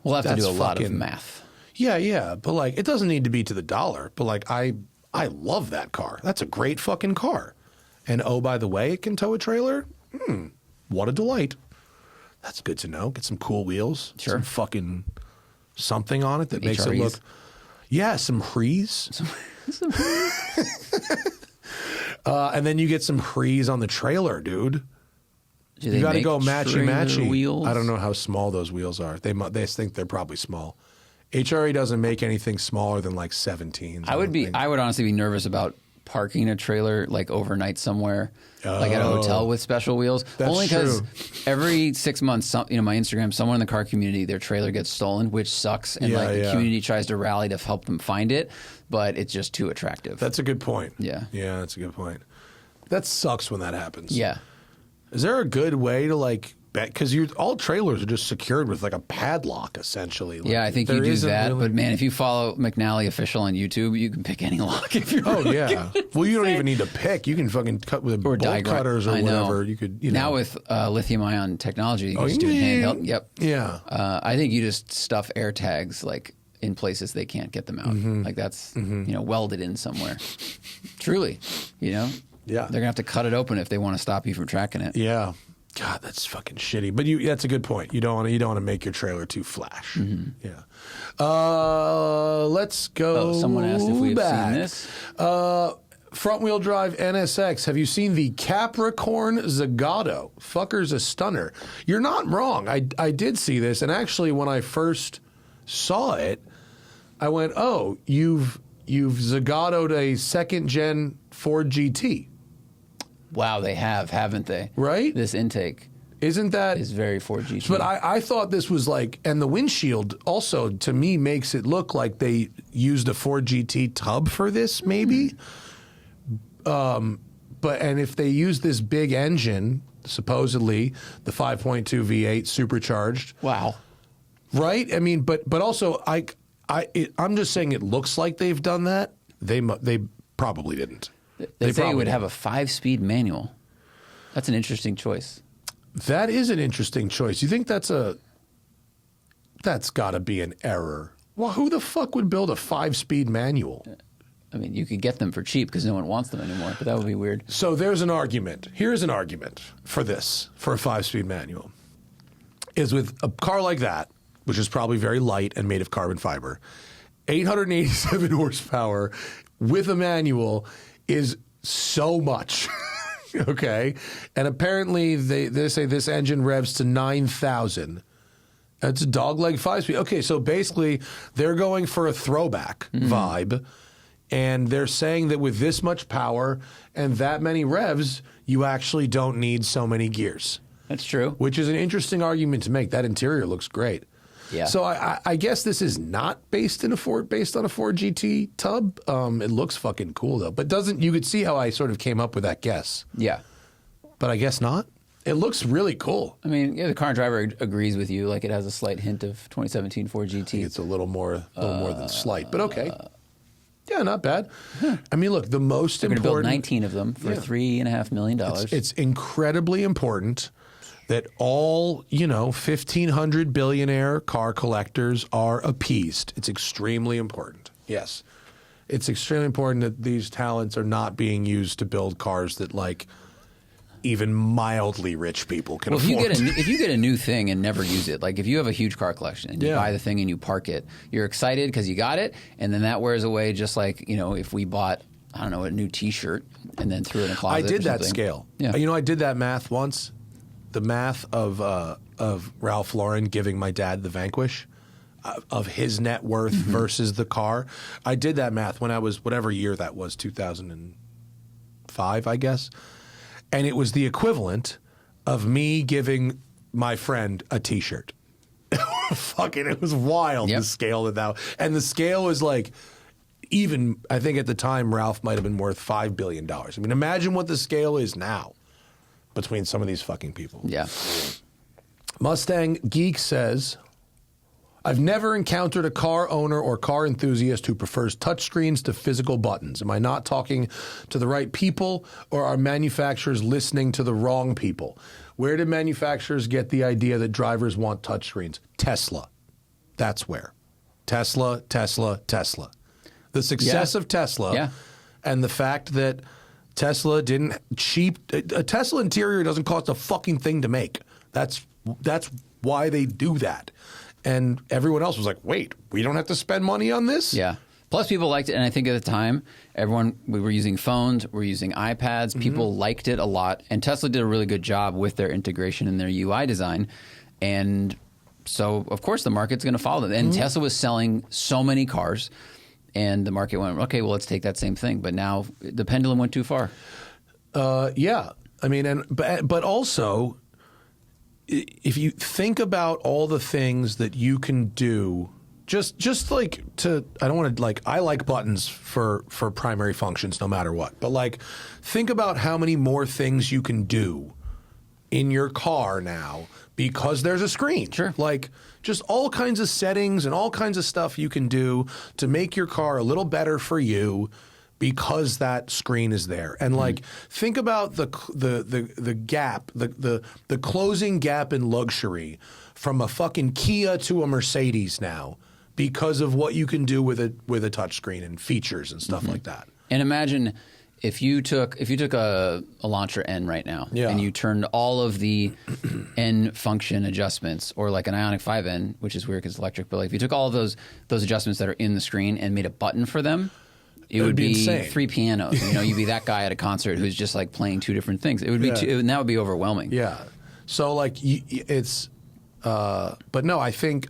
[SPEAKER 2] We'll have to do a lot of math.
[SPEAKER 1] Yeah. But like, it doesn't need to be to the dollar. But like, I love that car. That's a great fucking car. And oh, by the way, it can tow a trailer. What a delight. That's good to know. Get some cool wheels.
[SPEAKER 2] Sure.
[SPEAKER 1] Some fucking something on it that makes
[SPEAKER 2] HREs.
[SPEAKER 1] it look. Yeah, some Hrees. And then you get some Hrees on the trailer, dude. You got to go matchy-matchy.
[SPEAKER 2] Wheels?
[SPEAKER 1] I don't know how small those wheels are. They think they're probably small. HRE doesn't make anything smaller than like 17s.
[SPEAKER 2] I would honestly be nervous about parking a trailer like overnight somewhere, like at a hotel with special wheels.
[SPEAKER 1] That's
[SPEAKER 2] only because
[SPEAKER 1] true.
[SPEAKER 2] every 6 months, my Instagram, someone in the car community, their trailer gets stolen, which sucks, and the community tries to rally to help them find it, but it's just too attractive.
[SPEAKER 1] That's a good point.
[SPEAKER 2] Yeah,
[SPEAKER 1] that's a good point. That sucks when that happens.
[SPEAKER 2] Yeah.
[SPEAKER 1] Is there a good way to like because all trailers are just secured with like a padlock, essentially. Like,
[SPEAKER 2] yeah, I think you do that. Really... But man, if you follow McNally Official on YouTube, you can pick any lock if you're really good.
[SPEAKER 1] Well, you don't even need to pick. You can fucking cut with bolt cutters or whatever. You could,
[SPEAKER 2] Now with lithium-ion technology, you can just do it handheld. Yep.
[SPEAKER 1] Yeah.
[SPEAKER 2] I think you just stuff air tags like in places they can't get them out. Like that's welded in somewhere. Truly,
[SPEAKER 1] Yeah.
[SPEAKER 2] They're gonna have to cut it open if they want to stop you from tracking it.
[SPEAKER 1] Yeah. God, that's fucking shitty. But that's a good point. You don't want to make your trailer too flash. Yeah. Let's go.
[SPEAKER 2] Someone asked if we've seen this.
[SPEAKER 1] Front wheel drive NSX. Have you seen the Capricorn Zagato? Fucker's a stunner. You're not wrong. I did see this, and actually, when I first saw it, I went, "Oh, you've Zagato'd a second gen Ford GT."
[SPEAKER 2] Wow, they haven't they?
[SPEAKER 1] Right?
[SPEAKER 2] This intake.
[SPEAKER 1] Isn't that...
[SPEAKER 2] is very Ford GT.
[SPEAKER 1] But I thought this was like... And the windshield also, to me, makes it look like they used a Ford GT tub for this, maybe. And if they use this big engine, supposedly, the 5.2 V8 supercharged...
[SPEAKER 2] Wow.
[SPEAKER 1] Right? I mean, but also, I'm just saying it looks like they've done that. They probably didn't.
[SPEAKER 2] They say it would have a 5-speed manual. That's an interesting choice.
[SPEAKER 1] That is an interesting choice. You think that's got to be an error? Well, who the fuck would build a 5-speed manual?
[SPEAKER 2] I mean, you could get them for cheap because no one wants them anymore, but that would be weird.
[SPEAKER 1] So there's an argument. Here's an argument for a 5-speed manual. Is with a car like that, which is probably very light and made of carbon fiber, 887 horsepower with a manual is so much, okay? And apparently they say this engine revs to 9,000. That's a dogleg 5-speed. Okay, so basically they're going for a throwback vibe, and they're saying that with this much power and that many revs, you actually don't need so many gears.
[SPEAKER 2] That's true.
[SPEAKER 1] Which is an interesting argument to make. That interior looks great.
[SPEAKER 2] Yeah.
[SPEAKER 1] So I guess this is not based on a Ford GT tub. It looks fucking cool though. But you could see how I sort of came up with that guess.
[SPEAKER 2] Yeah.
[SPEAKER 1] But I guess not. It looks really cool.
[SPEAKER 2] I mean, the car driver agrees with you. Like it has a slight hint of 2017 Ford GT.
[SPEAKER 1] I think it's a little more than slight, but okay. Yeah, not bad. I mean, look, the most
[SPEAKER 2] important. They're going to build 19 of them for $3.5 million.
[SPEAKER 1] It's incredibly important that all, 1,500 billionaire car collectors are appeased. It's extremely important. Yes. It's extremely important that these talents are not being used to build cars that, like, even mildly rich people can afford.
[SPEAKER 2] If you get a new thing and never use it, like if you have a huge car collection and you buy the thing and you park it, you're excited because you got it, and then that wears away just like, if we bought, I don't know, a new T-shirt and then threw it in a closet.
[SPEAKER 1] I did that scale.
[SPEAKER 2] Yeah.
[SPEAKER 1] I did that math once. The math of Ralph Lauren giving my dad the Vanquish, of his net worth versus the car. I did that math when I was, whatever year that was, 2005, I guess. And it was the equivalent of me giving my friend a T-shirt. Fucking, it was wild, the scale that. And the scale was like, even, I think at the time, Ralph might have been worth $5 billion. I mean, imagine what the scale is now between some of these fucking people.
[SPEAKER 2] Yeah.
[SPEAKER 1] Mustang Geek says, I've never encountered a car owner or car enthusiast who prefers touchscreens to physical buttons. Am I not talking to the right people, or are manufacturers listening to the wrong people? Where did manufacturers get the idea that drivers want touchscreens? Tesla. That's where. Tesla. The success of Tesla and the fact that Tesla didn't a Tesla interior doesn't cost a fucking thing to make. That's why they do that. And everyone else was like, wait, we don't have to spend money on this?
[SPEAKER 2] Yeah. Plus people liked it, and I think at the time, we were using phones, we're using iPads, people liked it a lot, and Tesla did a really good job with their integration and their UI design. And so, of course, the market's going to follow them. And Tesla was selling so many cars, and the market went, okay, well, let's take that same thing. But now the pendulum went too far.
[SPEAKER 1] Yeah. I mean, but also, if you think about all the things that you can do, just like I don't want to, like, I like buttons for primary functions no matter what. But, like, think about how many more things you can do in your car now because there's a screen.
[SPEAKER 2] Sure.
[SPEAKER 1] Like just all kinds of settings and all kinds of stuff you can do to make your car a little better for you because that screen is there. And like think about the gap, the closing gap in luxury from a fucking Kia to a Mercedes now because of what you can do with a touchscreen and features and stuff like that.
[SPEAKER 2] And imagine if you took a Elantra N right now and you turned all of the N function adjustments, or like an Ioniq 5N, which is weird because it's electric, but like if you took all of those adjustments that are in the screen and made a button for them, it would be insane. 3 pianos. You know, you'd be that guy at a concert who's just like playing 2 different things. It would be and that would be overwhelming.
[SPEAKER 1] Yeah. So like it's, but no, I think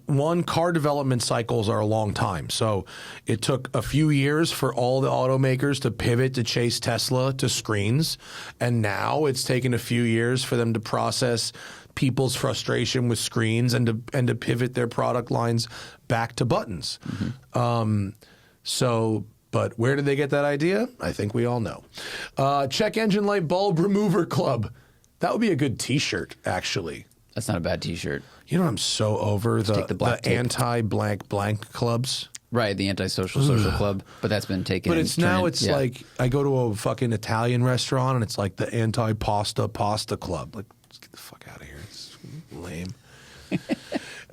[SPEAKER 1] one, car development cycles are a long time. So it took a few years for all the automakers to pivot to chase Tesla to screens. And now it's taken a few years for them to process people's frustration with screens and to pivot their product lines back to buttons. But where did they get that idea? I think we all know. Check engine light bulb remover club. That would be a good T-shirt, actually.
[SPEAKER 2] That's not a bad T-shirt.
[SPEAKER 1] You know what I'm so over? The anti-blank clubs.
[SPEAKER 2] Right, the anti-social social club. But that's been taken.
[SPEAKER 1] But it's now it's like I go to a fucking Italian restaurant and it's like the anti-pasta club. Like, let's get the fuck out of here. It's lame.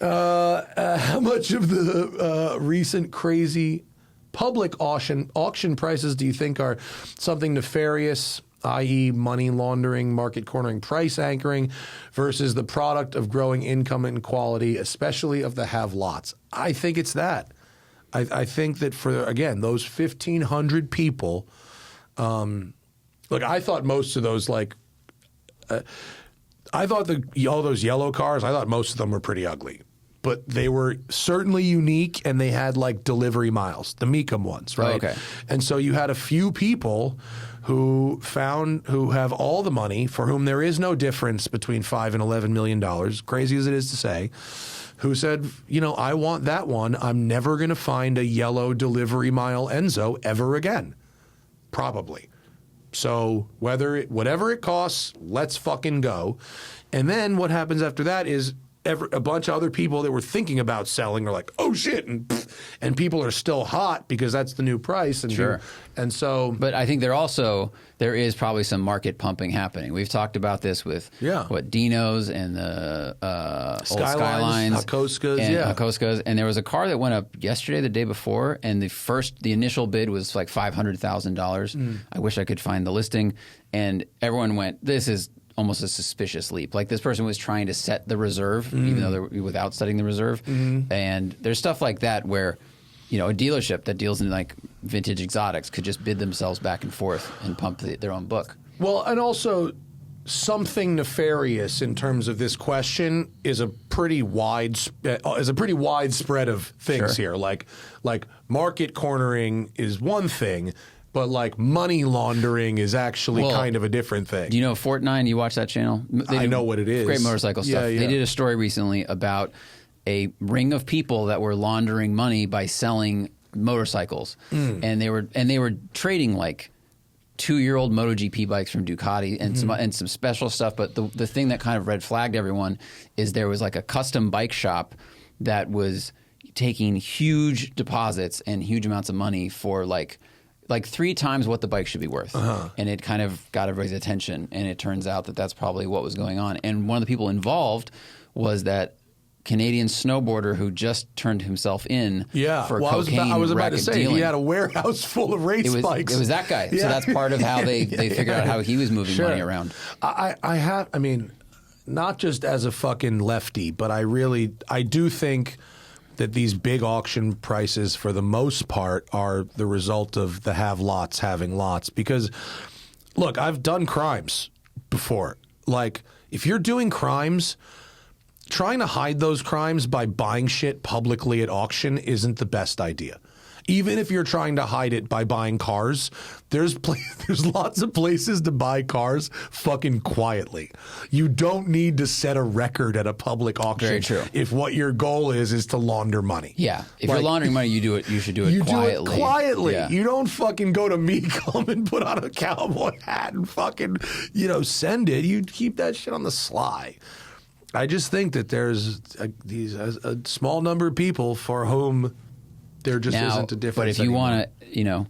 [SPEAKER 1] How much of the recent crazy public auction prices do you think are something nefarious, i.e. money laundering, market cornering, price anchoring, versus the product of growing income inequality, especially of the have-lots? I think it's that. I think that for, again, those 1,500 people, look, I thought most of those, like, I thought all those yellow cars, I thought most of them were pretty ugly. But they were certainly unique, and they had, like, delivery miles, the Mecum ones, right?
[SPEAKER 2] Oh, okay.
[SPEAKER 1] And so you had a few people who have all the money, for whom there is no difference between $5 and $11 million, crazy as it is to say, who said, you know, I want that one. I'm never going to find a yellow delivery mile Enzo ever again. Probably. So whatever it costs, let's fucking go. And then what happens after that is a bunch of other people that were thinking about selling are like, oh shit, and people are still hot because that's the new price. And
[SPEAKER 2] sure.
[SPEAKER 1] And so,
[SPEAKER 2] but I think there is probably some market pumping happening. We've talked about this with Dinos and the old Skylines, Hakoskas, and there was a car that went up yesterday, the day before, and the initial bid was like $500,000. I wish I could find the listing, and everyone went, this is almost a suspicious leap. Like this person was trying to set the reserve, even though they're without setting the reserve. And there's stuff like that where, you know, a dealership that deals in like vintage exotics could just bid themselves back and forth and pump their own book. Well,
[SPEAKER 1] and also something nefarious in terms of this question is a pretty wide spread of things here. Like market cornering is one thing. But like money laundering is actually kind of a different thing.
[SPEAKER 2] Do you know Fortnite? You watch that channel?
[SPEAKER 1] I know what it is.
[SPEAKER 2] Great motorcycle stuff.
[SPEAKER 1] Yeah.
[SPEAKER 2] They did a story recently about a ring of people that were laundering money by selling motorcycles, and they were trading like 2-year-old MotoGP bikes from Ducati and some special stuff. But the thing that kind of red flagged everyone is there was like a custom bike shop that was taking huge deposits and huge amounts of money for like 3 times what the bike should be worth. And it kind of got everybody's attention, and it turns out that that's probably what was going on. And one of the people involved was that Canadian snowboarder who just turned himself in for cocaine.
[SPEAKER 1] I was about to say,
[SPEAKER 2] dealing.
[SPEAKER 1] he had a warehouse full of race bikes.
[SPEAKER 2] It was that guy. So that's part of how they figured out how he was moving money around.
[SPEAKER 1] I mean, not just as a fucking lefty, but I do think that these big auction prices, for the most part, are the result of the have-lots having lots. Because, look, I've done crimes before. Like, if you're doing crimes, trying to hide those crimes by buying shit publicly at auction isn't the best idea. Even if you're trying to hide it by buying cars, there's lots of places to buy cars fucking quietly. You don't need to set a record at a public auction.
[SPEAKER 2] Very true.
[SPEAKER 1] If what your goal is to launder money.
[SPEAKER 2] Yeah. If you're laundering money, you should do it quietly.
[SPEAKER 1] Do it quietly.
[SPEAKER 2] Yeah.
[SPEAKER 1] You don't fucking go to Mecum and put on a cowboy hat and fucking, send it. You keep that shit on the sly. I just think that there's a small number of people for whom there just isn't a difference.
[SPEAKER 2] But if you
[SPEAKER 1] anymore.
[SPEAKER 2] want to,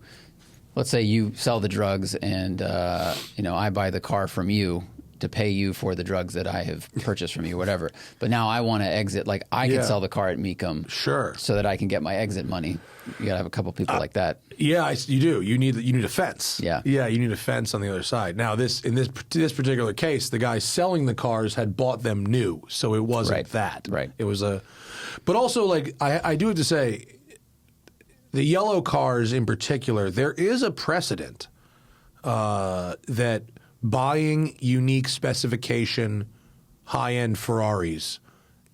[SPEAKER 2] let's say you sell the drugs and, I buy the car from you to pay you for the drugs that I have purchased from you, whatever. But now I want to exit. Like, I could sell the car at Mecum.
[SPEAKER 1] Sure.
[SPEAKER 2] So that I can get my exit money. You got to have a couple people like that.
[SPEAKER 1] Yeah, you do. You need a fence.
[SPEAKER 2] Yeah.
[SPEAKER 1] Yeah, you need a fence on the other side. Now, in this particular case, the guy selling the cars had bought them new. So it wasn't that.
[SPEAKER 2] Right.
[SPEAKER 1] It was but also, like, I do have to say, the yellow cars in particular, there is a precedent that buying unique specification high-end Ferraris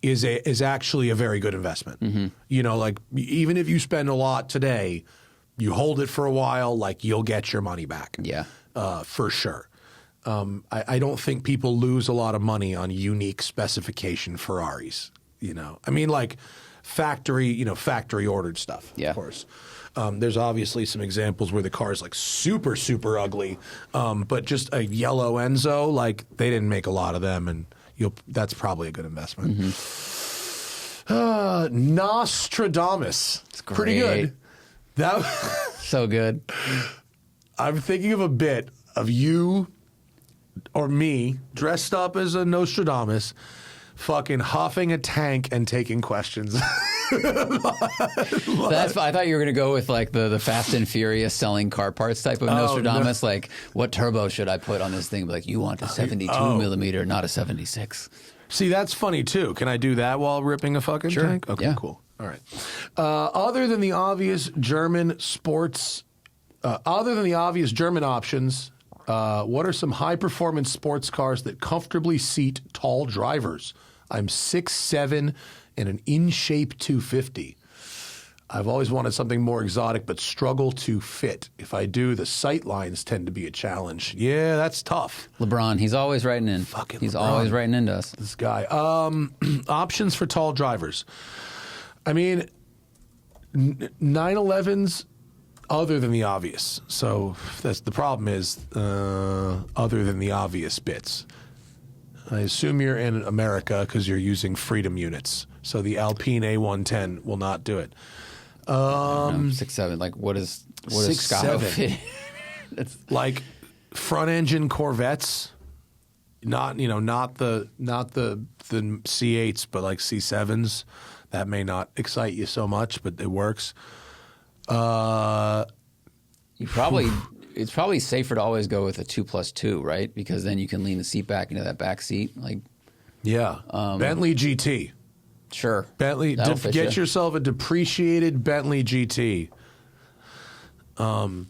[SPEAKER 1] is actually a very good investment. Mm-hmm. Like, even if you spend a lot today, you hold it for a while, like, you'll get your money back.
[SPEAKER 2] Yeah.
[SPEAKER 1] For sure. I don't think people lose a lot of money on unique specification Ferraris. I mean, like, factory ordered stuff, of course. There's obviously some examples where the car is like super, super ugly, but just a yellow Enzo, like, they didn't make a lot of them, and that's probably a good investment. Mm-hmm. Nostradamus.
[SPEAKER 2] It's great.
[SPEAKER 1] Pretty good.
[SPEAKER 2] So good.
[SPEAKER 1] I'm thinking of a bit of you or me dressed up as a Nostradamus, fucking huffing a tank and taking questions.
[SPEAKER 2] I thought you were going to go with like the Fast and Furious selling car parts type of Nostradamus. No. Like, what turbo should I put on this thing? Like, you want a 72 millimeter, not a 76.
[SPEAKER 1] See, that's funny too. Can I do that while ripping a fucking tank? Okay, cool. All right. Other than the obvious German options, what are some high-performance sports cars that comfortably seat tall drivers? I'm 6'7", and an in-shape 250. I've always wanted something more exotic, but struggle to fit. If I do, the sight lines tend to be a challenge. Yeah, that's tough.
[SPEAKER 2] LeBron, he's always writing in. He's always writing into us.
[SPEAKER 1] This guy. Options for tall drivers. I mean, 911s, other than the obvious. So that's the problem is other than the obvious bits. I assume you're in America because you're using Freedom units. So the Alpine A110 will not do it.
[SPEAKER 2] 6'7". Like, what is Zagato fit?
[SPEAKER 1] Like front engine Corvettes, not the C8s, but like C7s. That may not excite you so much, but it works.
[SPEAKER 2] It's probably safer to always go with a 2+2, right? Because then you can lean the seat back into that back seat. Like,
[SPEAKER 1] Bentley GT.
[SPEAKER 2] Sure.
[SPEAKER 1] Bentley, get yourself a depreciated Bentley GT. But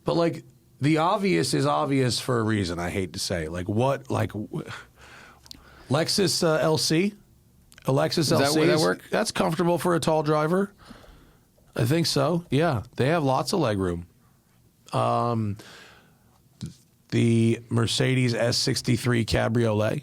[SPEAKER 1] like, the obvious is obvious for a reason. I hate to say, like, Lexus LC. A Lexus LC.
[SPEAKER 2] Would that work?
[SPEAKER 1] That's comfortable for a tall driver. I think so. Yeah, they have lots of legroom. The Mercedes S63 Cabriolet.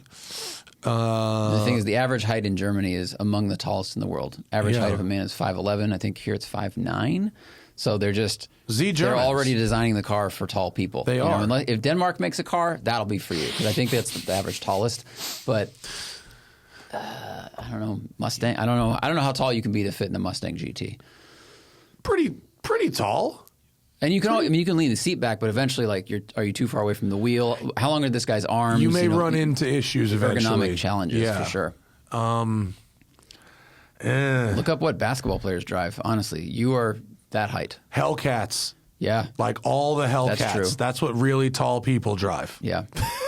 [SPEAKER 2] The thing is, the average height in Germany is among the tallest in the world. Average height of a man is 5'11". I think here it's 5'9". So they're just they're already designing the car for tall people.
[SPEAKER 1] They are.
[SPEAKER 2] If Denmark makes a car, that'll be for you because I think that's the average tallest. But I don't know, Mustang. I don't know how tall you can be to fit in the Mustang GT.
[SPEAKER 1] Pretty tall.
[SPEAKER 2] And you can you can lean the seat back, but eventually, like, are you too far away from the wheel? How long are this guy's arms?
[SPEAKER 1] You may run into issues eventually.
[SPEAKER 2] Ergonomic challenges for sure. Look up what basketball players drive. Honestly, you are that height.
[SPEAKER 1] Hellcats.
[SPEAKER 2] Yeah.
[SPEAKER 1] Like all the Hellcats.
[SPEAKER 2] That's true.
[SPEAKER 1] That's what really tall people drive.
[SPEAKER 2] Yeah.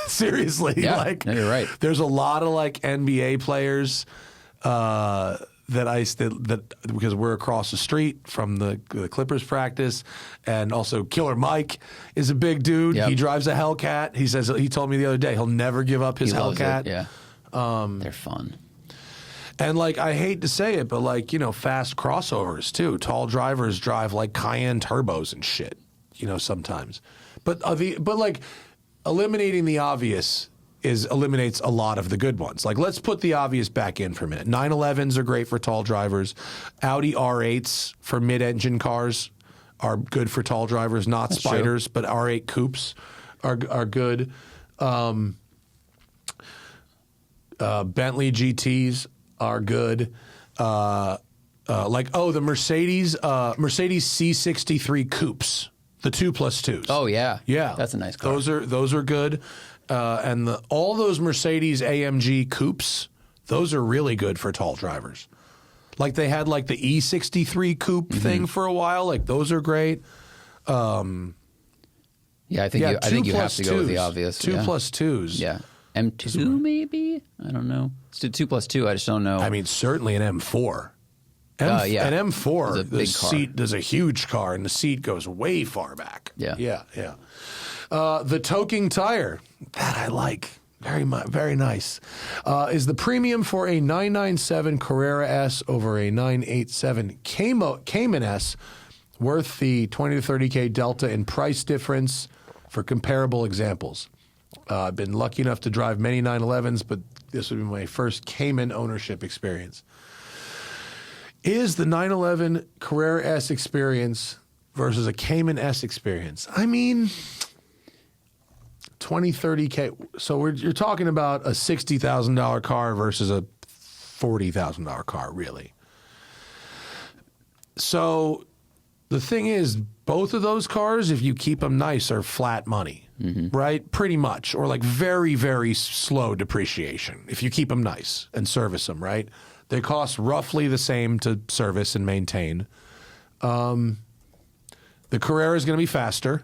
[SPEAKER 1] Seriously.
[SPEAKER 2] Yeah.
[SPEAKER 1] Like,
[SPEAKER 2] no, you're right.
[SPEAKER 1] There's a lot of like NBA players that because we're across the street from the Clippers practice, and also Killer Mike is a big dude.
[SPEAKER 2] Yep.
[SPEAKER 1] He drives a Hellcat. He told me the other day he'll never give up his Hellcat.
[SPEAKER 2] Yeah. They're fun.
[SPEAKER 1] And like, I hate to say it, but like, you know, fast crossovers too. Tall drivers drive like Cayenne turbos and shit, you know, sometimes. But like, eliminating the obvious eliminates a lot of the good ones. Like, let's put the obvious back in for a minute. 911s are great for tall drivers. Audi R8s for mid-engine cars are good for tall drivers, not That's spiders, true. But R8 coupes are good. Bentley GTs are good. The Mercedes C63 coupes, the 2+2s.
[SPEAKER 2] Oh yeah,
[SPEAKER 1] yeah,
[SPEAKER 2] that's a nice car.
[SPEAKER 1] Those are good. And all those Mercedes AMG coupes, those are really good for tall drivers. Like they had like the E63 coupe thing for a while. Like those are great.
[SPEAKER 2] I think you have to go with the obvious.
[SPEAKER 1] 2+2s.
[SPEAKER 2] Yeah. M2 maybe? I don't know. It's a 2+2. I just don't know.
[SPEAKER 1] I mean, certainly an M4. An M4, the seat, there's a huge car, and the seat goes way far back.
[SPEAKER 2] Yeah.
[SPEAKER 1] The toking tire, that I like very much, very nice. Is the premium for a 997 Carrera S over a 987 Cayman S worth the 20 to 30K delta in price difference? For comparable examples, I've been lucky enough to drive many 911s, but this would be my first Cayman ownership experience. Is the 911 Carrera S experience versus a Cayman S experience? I mean, 20, 30K. So you're talking about a $60,000 car versus a $40,000 car, really. So the thing is, both of those cars, if you keep them nice, are flat money, right? Pretty much. Or like very, very slow depreciation if you keep them nice and service them, right? They cost roughly the same to service and maintain. The Carrera is going to be faster.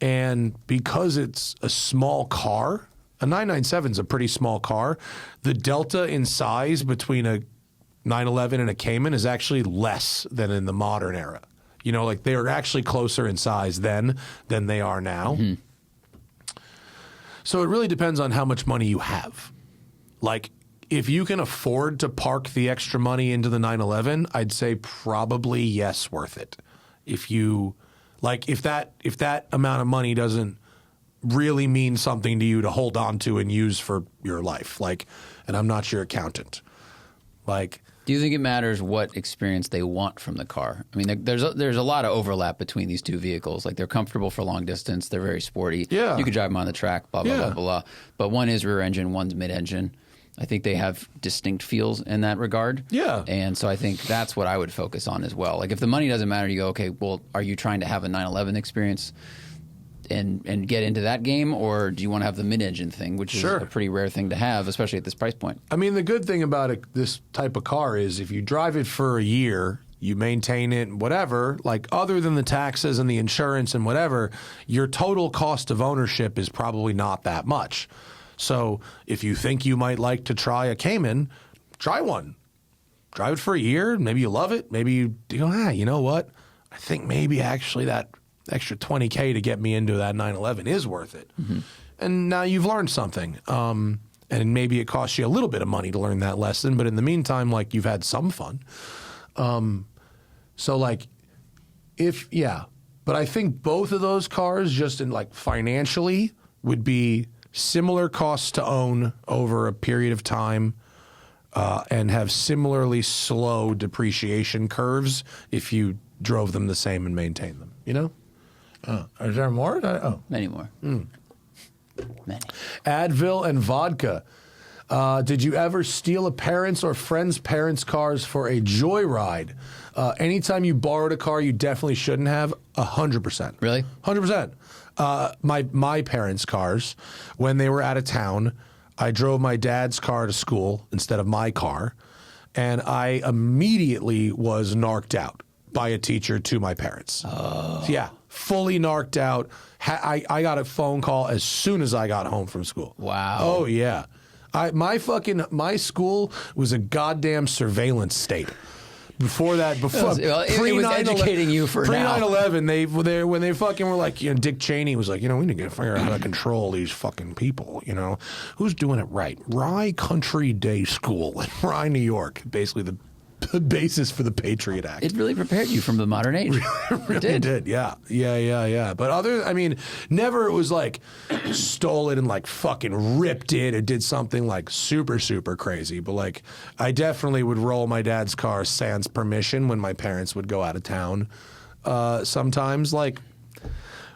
[SPEAKER 1] And because it's a small car, a 997 is a pretty small car, the delta in size between a 911 and a Cayman is actually less than in the modern era. You know, like they are actually closer in size then than they are now. So it really depends on how much money you have. Like, if you can afford to park the extra money into the 911, I'd say probably yes, worth it. If that amount of money doesn't really mean something to you to hold on to and use for your life, like, and I'm not your accountant, like.
[SPEAKER 2] Do you think it matters what experience they want from the car? I mean, there's a lot of overlap between these two vehicles. Like, they're comfortable for long distance. They're very sporty.
[SPEAKER 1] Yeah.
[SPEAKER 2] You could drive them on the track, blah, blah, blah, blah. But one is rear engine, one's mid engine. I think they have distinct feels in that regard.
[SPEAKER 1] Yeah.
[SPEAKER 2] And so I think that's what I would focus on as well. Like, if the money doesn't matter, you go, okay, well, are you trying to have a 911 experience and get into that game, or do you want to have the mid-engine thing, which is a pretty rare thing to have, especially at this price point?
[SPEAKER 1] I mean, the good thing about this type of car is if you drive it for a year, you maintain it, whatever, like other than the taxes and the insurance and whatever, your total cost of ownership is probably not that much. So if you think you might like to try a Cayman, try one. Drive it for a year. Maybe you love it. Maybe you go, you know what? I think maybe actually that extra $20K to get me into that 911 is worth it. And now you've learned something. And maybe it costs you a little bit of money to learn that lesson, but in the meantime, like, you've had some fun. So like, but I think both of those cars, just in like financially, would be similar costs to own over a period of time, and have similarly slow depreciation curves if you drove them the same and maintained them, you know? Is there more?
[SPEAKER 2] Many more. Many.
[SPEAKER 1] Advil and vodka. Did you ever steal a parent's or friend's parents' cars for a joyride? Anytime you borrowed a car you definitely shouldn't have, 100%.
[SPEAKER 2] Really?
[SPEAKER 1] 100%. My parents' cars, when they were out of town, I drove my dad's car to school instead of my car, and I immediately was narked out by a teacher to my parents.
[SPEAKER 2] Oh.
[SPEAKER 1] Yeah, fully narked out. I got a phone call as soon as I got home from school.
[SPEAKER 2] Wow.
[SPEAKER 1] Oh, yeah. My school was a goddamn surveillance state. before that, before
[SPEAKER 2] it was educating you for now.
[SPEAKER 1] Pre 9/11, when they fucking were like, Dick Cheney was like, we need to figure out how to control these fucking people. Who's doing it right? Rye Country Day School in Rye, New York, basically the basis for the Patriot Act.
[SPEAKER 2] It really prepared you from the modern age.
[SPEAKER 1] Really did. Yeah. But never it was like stole it and like fucking ripped it or did something like super, super crazy. But like I definitely would roll my dad's car sans permission when my parents would go out of town. Sometimes like,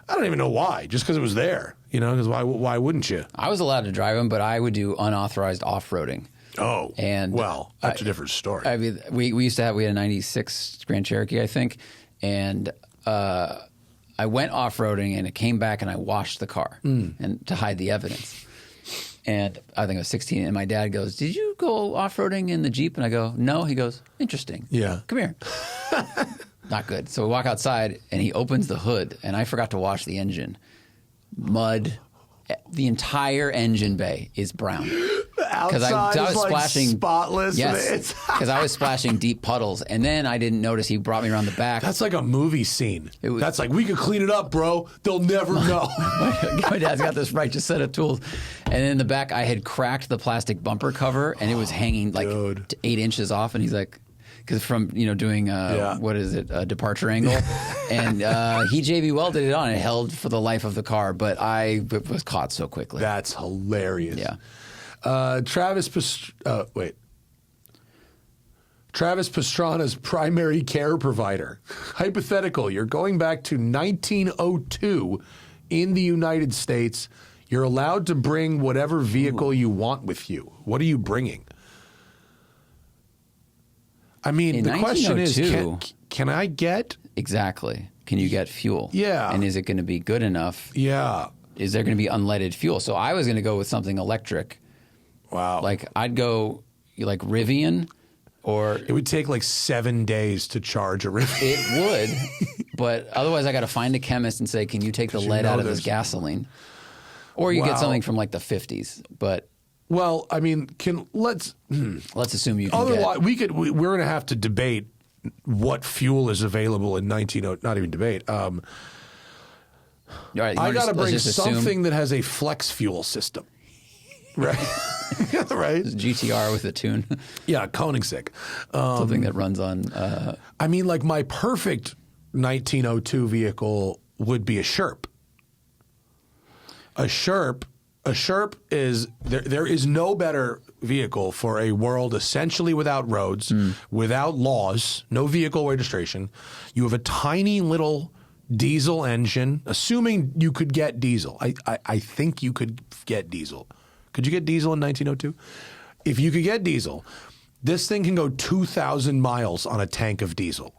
[SPEAKER 1] I don't even know why, just because it was there, because why wouldn't you?
[SPEAKER 2] I was allowed to drive them, but I would do unauthorized off-roading.
[SPEAKER 1] Oh, and that's a different story.
[SPEAKER 2] I mean, we had a 96 Grand Cherokee, I think, and I went off-roading and it came back and I washed the car and to hide the evidence. And I think I was 16 and my dad goes, "Did you go off-roading in the Jeep?" And I go, "No." He goes, "Interesting.
[SPEAKER 1] Yeah.
[SPEAKER 2] Come here." Not good. So we walk outside and he opens the hood and I forgot to wash the engine. Mud. The entire engine bay is brown.
[SPEAKER 1] Because I was splashing
[SPEAKER 2] spotless. Yes, because I was splashing deep puddles, and then I didn't notice he brought me around the back.
[SPEAKER 1] That's like a movie scene. That's like, we could clean it up, bro. They'll never know.
[SPEAKER 2] My dad's got this righteous set of tools, and then in the back I had cracked the plastic bumper cover, and it was hanging like 8 inches off, and he's like. Because from doing what is it, a departure angle, and he JB welded it on. It held for the life of the car, but I was caught so quickly.
[SPEAKER 1] That's hilarious.
[SPEAKER 2] Yeah.
[SPEAKER 1] Travis Pastrana's primary care provider. Hypothetical: you're going back to 1902 in the United States. You're allowed to bring whatever vehicle you want with you. What are you bringing? I mean, the question is, can I get...
[SPEAKER 2] Exactly. Can you get fuel?
[SPEAKER 1] Yeah.
[SPEAKER 2] And is it going to be good enough?
[SPEAKER 1] Yeah.
[SPEAKER 2] Is there going to be unleaded fuel? So I was going to go with something electric.
[SPEAKER 1] Wow.
[SPEAKER 2] Like I'd go like Rivian or...
[SPEAKER 1] It would take like 7 days to charge a Rivian.
[SPEAKER 2] It would. But otherwise I got to find a chemist and say, can you take the lead out of this gasoline? Or you get something from like the 50s. But...
[SPEAKER 1] Well, I mean, let's
[SPEAKER 2] assume you can.
[SPEAKER 1] Otherwise, we're going to have to debate what fuel is available in 1900. Not even debate.
[SPEAKER 2] All right,
[SPEAKER 1] I got to bring something that has a flex fuel system, right? Right.
[SPEAKER 2] GTR with a tune.
[SPEAKER 1] Yeah, Koenigsegg.
[SPEAKER 2] Something that runs on.
[SPEAKER 1] I mean, like my perfect 1902 vehicle would be a Sherp. A Sherp is there is no better vehicle for a world essentially without roads, without laws, no vehicle registration. You have a tiny little diesel engine, assuming you could get diesel. I think you could get diesel. Could you get diesel in 1902? If you could get diesel, this thing can go 2,000 miles on a tank of diesel.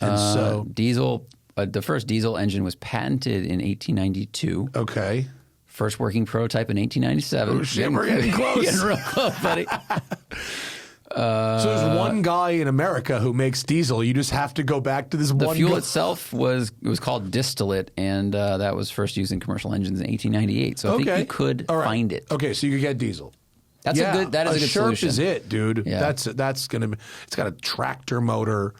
[SPEAKER 1] And so
[SPEAKER 2] diesel, the first diesel engine was patented in 1892.
[SPEAKER 1] Okay.
[SPEAKER 2] First working prototype in 1897.
[SPEAKER 1] Oh, shit, we're getting close.
[SPEAKER 2] Getting real close, buddy.
[SPEAKER 1] So there's one guy in America who makes diesel. You just have to go back to this one.
[SPEAKER 2] The fuel itself was called distillate, and that was first used in commercial engines in 1898. So I think you could find it.
[SPEAKER 1] Okay, so you could get diesel.
[SPEAKER 2] That is a good solution.
[SPEAKER 1] Sherp is it, dude.
[SPEAKER 2] Yeah.
[SPEAKER 1] That's gonna be. It's got a tractor motor.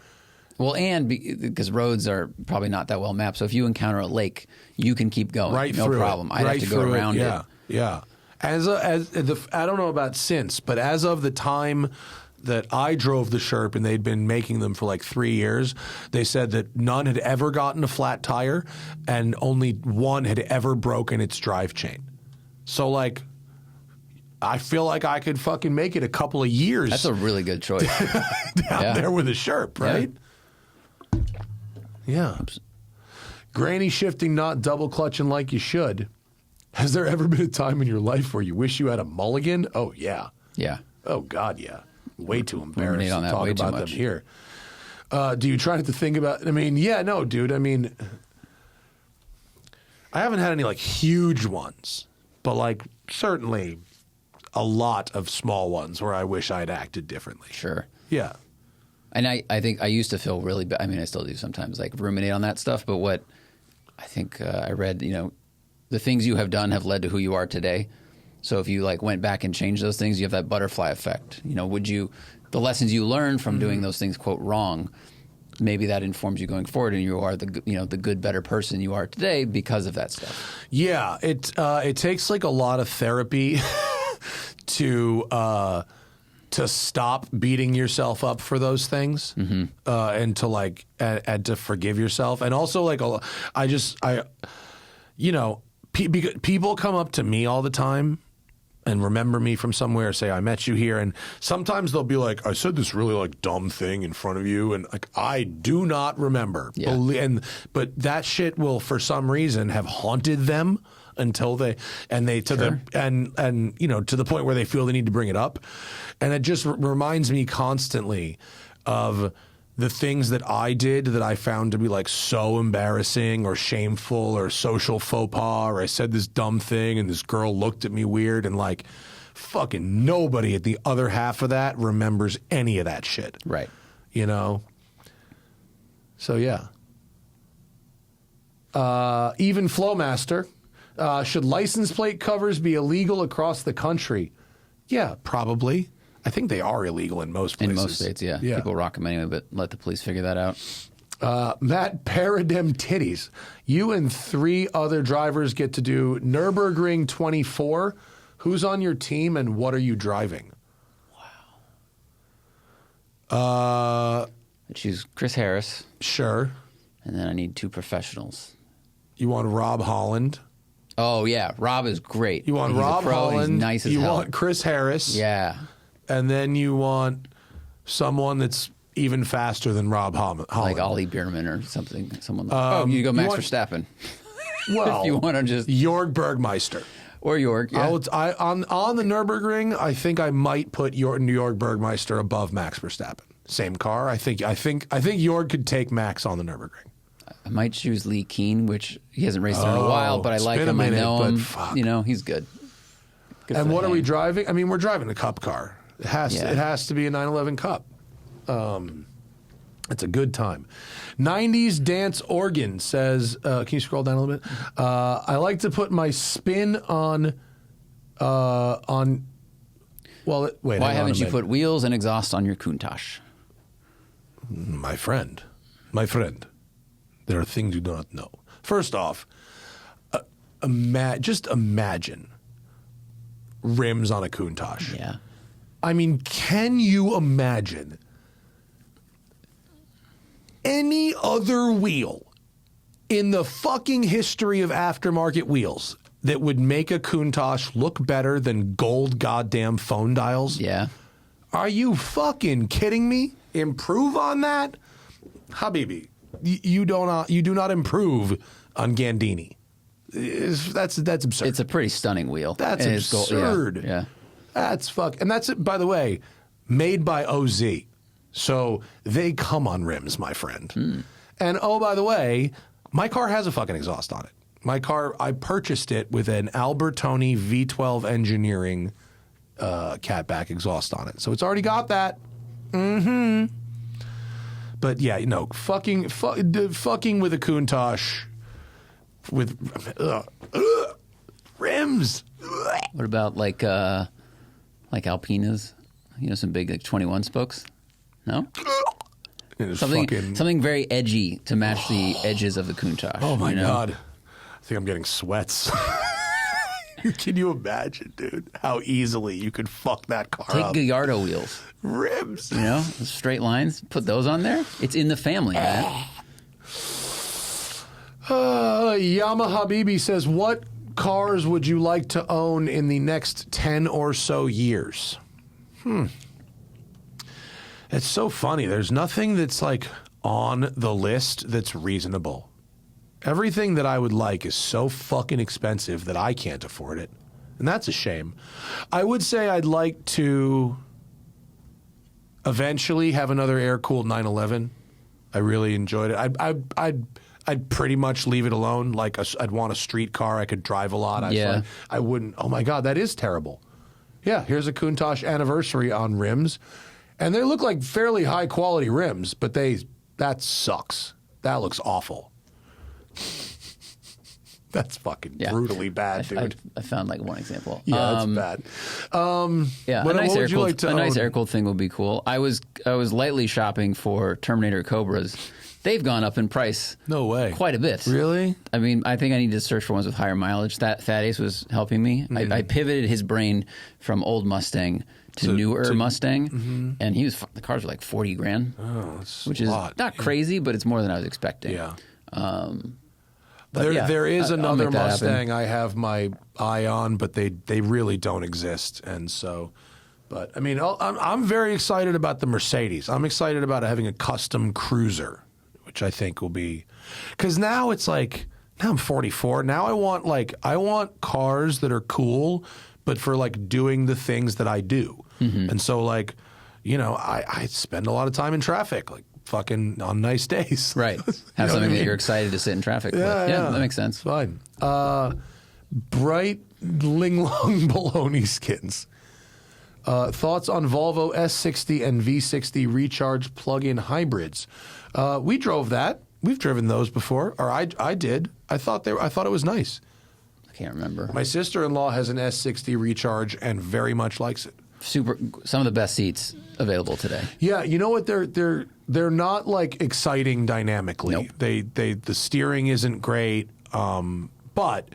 [SPEAKER 2] Well, and because roads are probably not that well mapped, so if you encounter a lake, you can keep going, no problem. I'd have to go around it.
[SPEAKER 1] Yeah. I don't know about since, but as of the time that I drove the Sherp, and they'd been making them for like 3 years, they said that none had ever gotten a flat tire, and only one had ever broken its drive chain. So like, I feel like I could fucking make it a couple of years.
[SPEAKER 2] That's a really good choice.
[SPEAKER 1] down there with a Sherp, right? Yeah. Granny shifting, not double clutching like you should. Has there ever been a time in your life where you wish you had a mulligan? Oh, yeah.
[SPEAKER 2] Yeah.
[SPEAKER 1] Oh, God, yeah. Way too embarrassed
[SPEAKER 2] on
[SPEAKER 1] to
[SPEAKER 2] that
[SPEAKER 1] talk
[SPEAKER 2] way too
[SPEAKER 1] about them
[SPEAKER 2] much.
[SPEAKER 1] here. Do you try to think about, dude. I mean, I haven't had any like huge ones, but like certainly a lot of small ones where I wish I'd acted differently.
[SPEAKER 2] Sure.
[SPEAKER 1] Yeah.
[SPEAKER 2] And I think I used to feel really bad. I mean, I still do sometimes, like ruminate on that stuff. But what I think I read, the things you have done have led to who you are today. So if you like went back and changed those things, you have that butterfly effect. You know, the lessons you learn from doing those things, quote, wrong, maybe that informs you going forward, and you are the good, better person you are today because of that stuff. Yeah,
[SPEAKER 1] it takes like a lot of therapy to stop beating yourself up for those things, and to like and to forgive yourself, and also like people come up to me all the time and remember me from somewhere, say I met you here, and sometimes they'll be like, I said this really like dumb thing in front of you, and like I do not remember.
[SPEAKER 2] Yeah.
[SPEAKER 1] But that shit will for some reason have haunted them until to the point where they feel they need to bring it up, and it just reminds me constantly of the things that I did that I found to be like so embarrassing or shameful or social faux pas, or I said this dumb thing and this girl looked at me weird, and like fucking nobody at the other half of that remembers any of that shit.
[SPEAKER 2] Right.
[SPEAKER 1] You know? So yeah. Even Flowmaster, should license plate covers be illegal across the country? Yeah, probably. I think they are illegal in most places.
[SPEAKER 2] In most states, yeah. People rock them anyway, but let the police figure that out.
[SPEAKER 1] Matt Paradem Titties. You and 3 other drivers get to do Nürburgring 24. Who's on your team and what are you driving?
[SPEAKER 2] Wow. I choose Chris Harris.
[SPEAKER 1] Sure.
[SPEAKER 2] And then I need 2 professionals.
[SPEAKER 1] You want Rob Holland?
[SPEAKER 2] Oh, yeah. Rob is great.
[SPEAKER 1] You want
[SPEAKER 2] He's
[SPEAKER 1] Rob
[SPEAKER 2] a pro.
[SPEAKER 1] Holland.
[SPEAKER 2] He's nice as hell.
[SPEAKER 1] You want Chris Harris.
[SPEAKER 2] Yeah.
[SPEAKER 1] And then you want someone that's even faster than Rob Holland.
[SPEAKER 2] Like Ollie Bierman or something. Someone like, you go Max Verstappen.
[SPEAKER 1] Well,
[SPEAKER 2] if you want to just...
[SPEAKER 1] Jorg Bergmeister.
[SPEAKER 2] Or Jorg, yeah.
[SPEAKER 1] On the Nürburgring, I think I might put Jorg Bergmeister above Max Verstappen. Same car. I think Jorg could take Max on the Nürburgring.
[SPEAKER 2] I might choose Lee Keen, which he hasn't raced there in a while, but I like him. I know him.
[SPEAKER 1] Fuck.
[SPEAKER 2] You know, he's good.
[SPEAKER 1] And what are we driving? I mean, we're driving a Cup car. It has to be a 911 Cup. It's a good time. 90s Dance Organ says, can you scroll down a little bit? I like to put my spin on. Well, wait.
[SPEAKER 2] Why haven't you put wheels and exhaust on your Countach?
[SPEAKER 1] My friend, there are things you do not know. First off, just imagine rims on a Countach.
[SPEAKER 2] Yeah.
[SPEAKER 1] I mean, can you imagine any other wheel in the fucking history of aftermarket wheels that would make a Countach look better than gold goddamn phone dials?
[SPEAKER 2] Yeah.
[SPEAKER 1] Are you fucking kidding me? Improve on that? Habibi, you do not improve on Gandini. That's absurd.
[SPEAKER 2] It's a pretty stunning wheel.
[SPEAKER 1] That's absurd.
[SPEAKER 2] Yeah.
[SPEAKER 1] That's and that's, by the way, made by OZ. So they come on rims, my friend. And oh, by the way, my car has a fucking exhaust on it. My car, I purchased it with an Albertoni V12 Engineering catback exhaust on it. So it's already got that. But yeah, fucking with a Countach with rims.
[SPEAKER 2] What about like Alpinas? Some big like 21 spokes? No? Something very edgy to match the edges of the Countach.
[SPEAKER 1] Oh my God. I think I'm getting sweats. Can you imagine, dude, how easily you could fuck that car up?
[SPEAKER 2] Take Gallardo wheels.
[SPEAKER 1] Rims.
[SPEAKER 2] Straight lines. Put those on there. It's in the family, man.
[SPEAKER 1] Yamaha Habibi says, what cars would you like to own in the next 10 or so years? It's so funny. There's nothing that's like on the list that's reasonable. Everything that I would like is so fucking expensive that I can't afford it. And that's a shame. I would say I'd like to eventually have another air-cooled 911. I really enjoyed it. I'd pretty much leave it alone. Like I'd want a street car I could drive a lot. I wouldn't. Oh my God, that is terrible. Yeah, here's a Countach anniversary on rims. And they look like fairly high quality rims, but that sucks. That looks awful. That's fucking brutally bad, dude.
[SPEAKER 2] I found like one example.
[SPEAKER 1] Yeah, that's bad.
[SPEAKER 2] Yeah, a nice air-cooled thing would be cool. I was lightly shopping for Terminator Cobras. They've gone up in price.
[SPEAKER 1] No way.
[SPEAKER 2] Quite a bit.
[SPEAKER 1] Really?
[SPEAKER 2] I mean, I think I need to search for ones with higher mileage. That Fat Ace was helping me. I pivoted his brain from old Mustang to newer Mustang, and the cars were like $40,000, which is not crazy, but it's more than I was expecting.
[SPEAKER 1] Yeah.
[SPEAKER 2] But
[SPEAKER 1] there is another Mustang I have my eye on, but they really don't exist, and so. But I mean, I'm very excited about the Mercedes. I'm excited about having a custom cruiser, which I think will be, because now it's like, now I'm 44. Now I want cars that are cool, but for like doing the things that I do. And so like, you know, I spend a lot of time in traffic, like fucking on nice days.
[SPEAKER 2] Right. Have something that you're excited to sit in traffic with. Yeah, that makes sense.
[SPEAKER 1] Fine. Bright Linglong bologna skins. Thoughts on Volvo S60 and V60 recharge plug-in hybrids? We drove that. We've driven those before, or I did. I thought it was nice.
[SPEAKER 2] I can't remember.
[SPEAKER 1] My sister-in-law has an S60 recharge and very much likes it.
[SPEAKER 2] Some of the best seats available today.
[SPEAKER 1] Yeah, you know what? They're not like exciting dynamically.
[SPEAKER 2] Nope.
[SPEAKER 1] The steering isn't great, but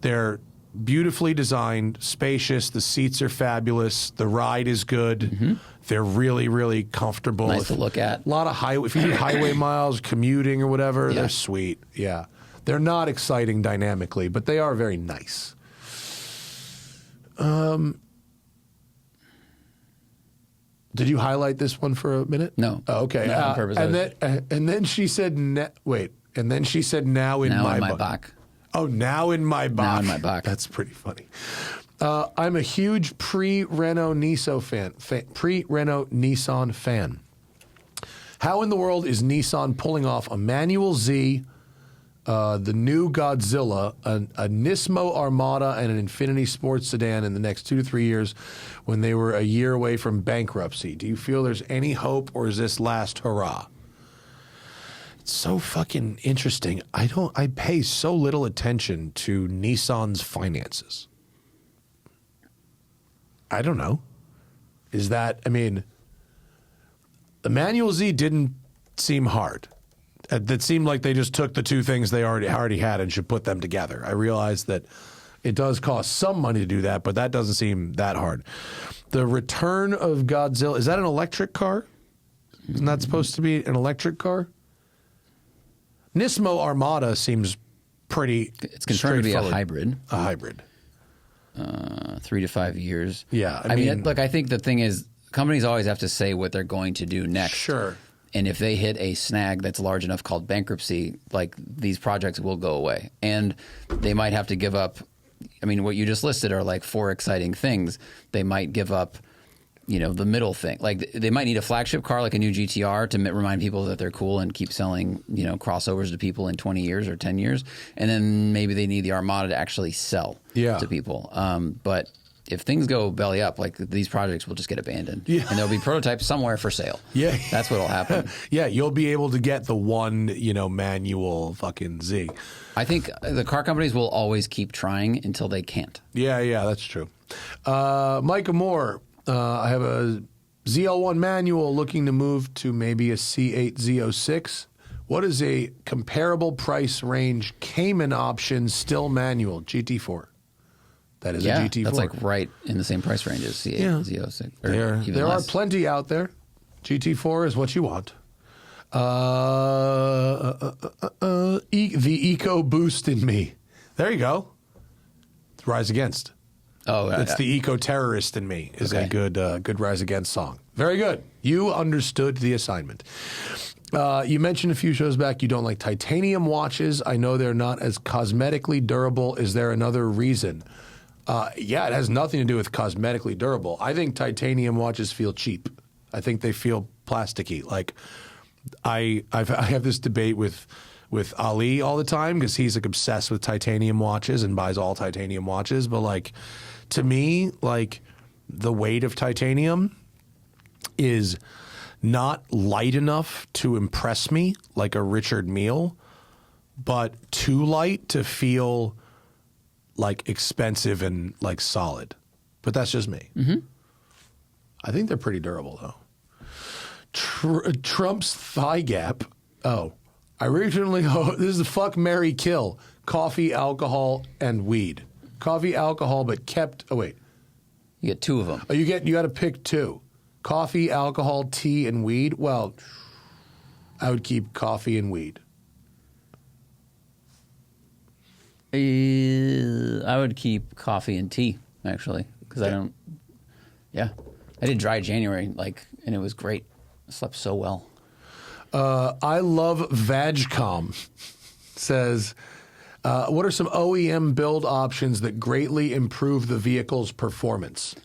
[SPEAKER 1] they're beautifully designed, spacious. The seats are fabulous. The ride is good. They're really, really comfortable.
[SPEAKER 2] Nice to look at.
[SPEAKER 1] A lot of if you need highway miles, commuting or whatever, they're sweet. Yeah, they're not exciting dynamically, but they are very nice. Did you highlight this one for a minute?
[SPEAKER 2] No.
[SPEAKER 1] Oh, okay.
[SPEAKER 2] No, on purpose.
[SPEAKER 1] And then she said, wait. And then she said, now in my back. Oh, now in my back.
[SPEAKER 2] Now in my back.
[SPEAKER 1] That's pretty funny. I'm a huge pre-Renault Nissan fan. How in the world is Nissan pulling off a manual Z, the new Godzilla, a Nismo Armada, and an Infiniti Sports sedan in the next 2 to 3 years when they were a year away from bankruptcy? Do you feel there's any hope, or is this last hurrah? It's so fucking interesting. I pay so little attention to Nissan's finances. I don't know. The manual Z didn't seem hard. That seemed like they just took the two things they already had and should put them together. I realize that it does cost some money to do that, but that doesn't seem that hard. The Return of Godzilla, is that an electric car? Isn't that supposed to be an electric car? Nismo Armada seems pretty
[SPEAKER 2] It's confirmed to be a hybrid.
[SPEAKER 1] A hybrid.
[SPEAKER 2] 3 to 5 years.
[SPEAKER 1] Yeah.
[SPEAKER 2] I mean, look, I think the thing is, companies always have to say what they're going to do next.
[SPEAKER 1] Sure.
[SPEAKER 2] And if they hit a snag that's large enough called bankruptcy, like these projects will go away. And they might have to give up. I mean, what you just listed are like 4 exciting things. They might give up, the middle thing. Like they might need a flagship car like a new GTR to remind people that they're cool and keep selling, crossovers to people in 20 years or 10 years. And then maybe they need the Armada to actually sell to people. But if things go belly up, like these projects will just get abandoned. Yeah. And there'll be prototypes somewhere for sale. Yeah. That's what'll happen.
[SPEAKER 1] Yeah, you'll be able to get the one, manual fucking Z.
[SPEAKER 2] I think the car companies will always keep trying until they can't.
[SPEAKER 1] Yeah, that's true. Micah Moore, I have a ZL1 manual looking to move to maybe a C8 Z06. What is a comparable price range Cayman option, still manual, GT4? That is a GT4.
[SPEAKER 2] That's like right in the same price range as C8 Z06.
[SPEAKER 1] There are plenty out there. GT4 is what you want. The Eco Boost in me. There you go. Rise Against.
[SPEAKER 2] Oh,
[SPEAKER 1] it's the Eco Terrorist in me is a good Rise Against song. Very good. You understood the assignment. You mentioned a few shows back you don't like titanium watches. I know they're not as cosmetically durable. Is there another reason? It has nothing to do with cosmetically durable. I think titanium watches feel cheap. I think they feel plasticky. Like I have this debate with Ali all the time because he's like obsessed with titanium watches and buys all titanium watches. But like to me, like the weight of titanium is not light enough to impress me like a Richard Mille, but too light to feel like expensive and like solid, but that's just me. I think they're pretty durable though. Trump's thigh gap. Oh, I originally this is the fuck, marry, kill: coffee, alcohol, and weed. Coffee, alcohol, but kept. Oh wait,
[SPEAKER 2] You get 2 of them.
[SPEAKER 1] oh you got to pick 2: coffee, alcohol, tea, and weed. Well, I would keep coffee and weed.
[SPEAKER 2] I would keep coffee and tea, actually, because I don't. Yeah, I did dry January, and it was great. I slept so well.
[SPEAKER 1] I love Vagcom. Says, what are some OEM build options that greatly improve the vehicle's performance,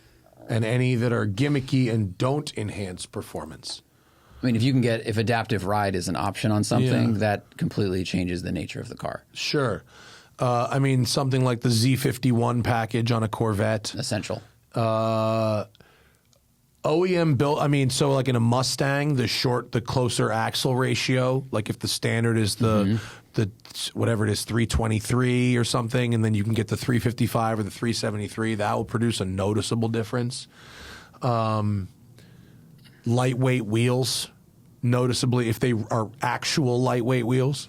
[SPEAKER 1] and any that are gimmicky and don't enhance performance?
[SPEAKER 2] I mean, if adaptive ride is an option on something, that completely changes the nature of the car.
[SPEAKER 1] Sure. I mean, something like the Z51 package on a Corvette.
[SPEAKER 2] Essential.
[SPEAKER 1] OEM built, I mean, so like in a Mustang, the closer axle ratio, like if the standard is the whatever it is, 323 or something, and then you can get the 355 or the 373, that will produce a noticeable difference. Lightweight wheels, noticeably, if they are actual lightweight wheels.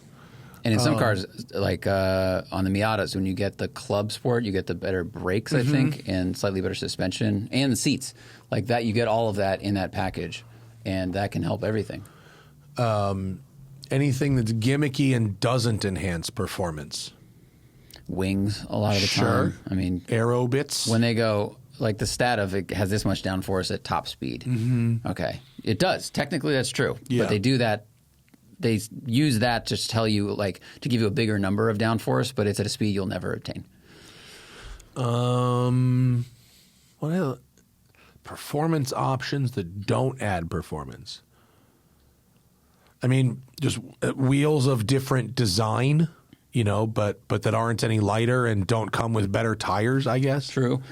[SPEAKER 2] And in some cars, like on the Miatas, when you get the Club Sport, you get the better brakes, I think, and slightly better suspension, and the seats. Like that, you get all of that in that package, and that can help everything.
[SPEAKER 1] Anything that's gimmicky and doesn't enhance performance.
[SPEAKER 2] Wings, a lot of the time. I mean,
[SPEAKER 1] aero bits.
[SPEAKER 2] When they go, like the stat of it has this much downforce at top speed. Okay. It does. Technically, that's true.
[SPEAKER 1] Yeah.
[SPEAKER 2] But they do that. They use that to tell you, like, to give you a bigger number of downforce, but it's at a speed you'll never obtain.
[SPEAKER 1] What else? Performance options that don't add performance. I mean, just wheels of different design, but that aren't any lighter and don't come with better tires, I guess.
[SPEAKER 2] True.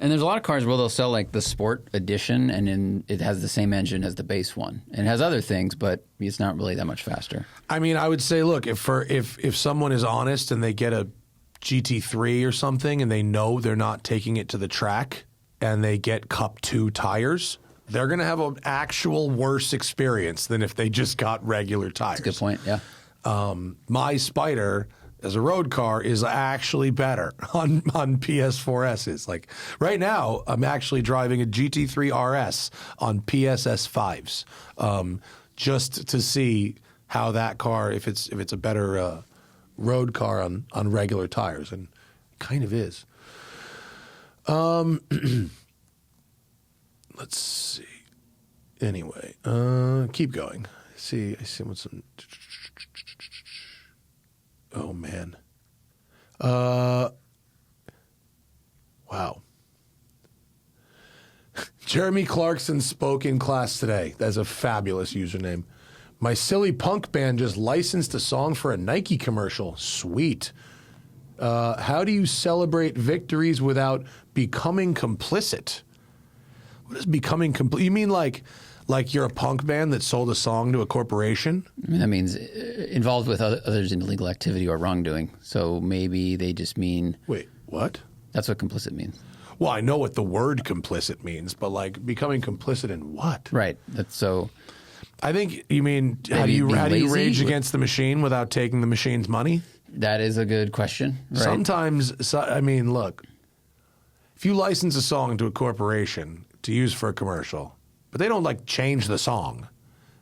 [SPEAKER 2] And there's a lot of cars where they'll sell like the Sport Edition, and it has the same engine as the base one, and it has other things, but it's not really that much faster.
[SPEAKER 1] I mean, I would say, look, if someone is honest and they get a GT3 or something, and they know they're not taking it to the track, and they get Cup 2 tires, they're going to have an actual worse experience than if they just got regular tires.
[SPEAKER 2] That's a good point. Yeah.
[SPEAKER 1] My Spider, as a road car, is actually better on PS4Ss. Like right now, I'm actually driving a GT3 RS on PSS 5s, just to see how that car, if it's a better road car on regular tires, and it kind of is. Let's see. Anyway, keep going. I see what's some. Oh, man. Wow. Jeremy Clarkson spoke in class today. That's a fabulous username. My silly punk band just licensed a song for a Nike commercial. Sweet. How do you celebrate victories without becoming complicit? What is becoming complicit? You mean like you're a punk band that sold a song to a corporation?
[SPEAKER 2] I mean, that means involved with others in illegal activity or wrongdoing. So maybe they just mean...
[SPEAKER 1] Wait, what?
[SPEAKER 2] That's what complicit means.
[SPEAKER 1] Well, I know what the word complicit means, but like becoming complicit in what?
[SPEAKER 2] Right. That's so...
[SPEAKER 1] I think you mean how do you rage against the machine without taking the machine's money?
[SPEAKER 2] That is a good question. Right?
[SPEAKER 1] Sometimes, I mean, look, if you license a song to a corporation to use for a commercial, but they don't like change the song,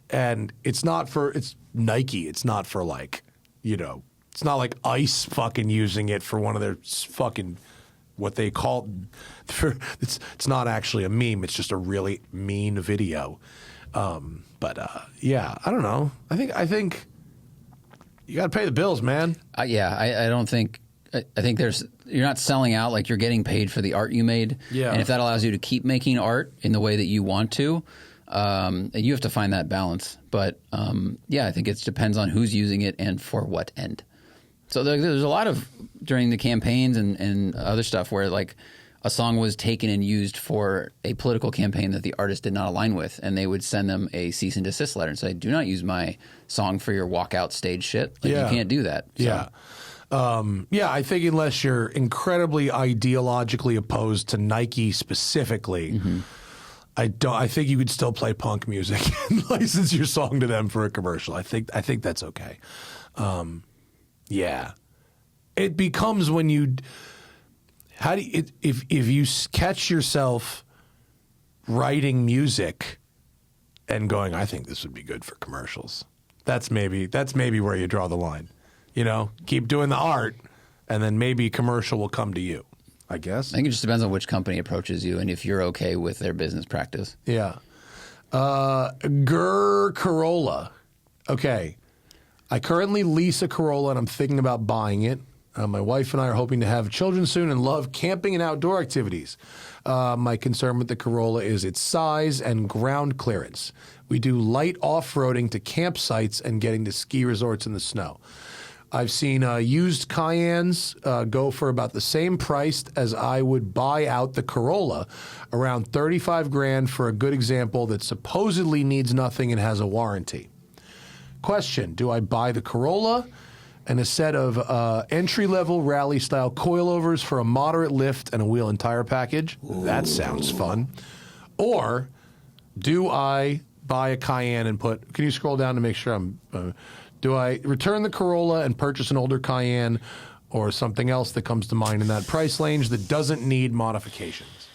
[SPEAKER 1] and it's Nike. It's not for like, it's not like Ice fucking using it for one of their fucking what they call. It's not actually a meme. It's just a really mean video. Yeah, I don't know. I think you got to pay the bills, man.
[SPEAKER 2] Yeah, I don't think. I think you're not selling out, like you're getting paid for the art you made.
[SPEAKER 1] Yeah.
[SPEAKER 2] And if that allows you to keep making art in the way that you want to, you have to find that balance. But yeah, I think it depends on who's using it and for what end. So there's a lot of during the campaigns and other stuff where like a song was taken and used for a political campaign that the artist did not align with, and they would send them a cease and desist letter and say, "Do not use my song for your walkout stage shit. Like, you can't do that." So.
[SPEAKER 1] Yeah. Yeah, I think unless you're incredibly ideologically opposed to Nike specifically, I think you could still play punk music and license your song to them for a commercial. I think that's okay. Yeah, it becomes when you if you catch yourself writing music and going, I think this would be good for commercials. That's maybe where you draw the line. You know, keep doing the art, and then maybe commercial will come to you, I guess.
[SPEAKER 2] I think it just depends on which company approaches you and if you're okay with their business practice.
[SPEAKER 1] Yeah. Corolla. Okay. I currently lease a Corolla, and I'm thinking about buying it. My wife and I are hoping to have children soon and love camping and outdoor activities. My concern with the Corolla is its size and ground clearance. We do light off-roading to campsites and getting to ski resorts in the snow. I've seen used Cayennes go for about the same price as I would buy out the Corolla, around $35,000 for a good example that supposedly needs nothing and has a warranty. Question, do I buy the Corolla and a set of entry-level rally-style coilovers for a moderate lift and a wheel and tire package? Ooh. That sounds fun. Or do I buy a Cayenne and can you scroll down to make sure I'm... do I return the Corolla and purchase an older Cayenne or something else that comes to mind in that price range that doesn't need modifications?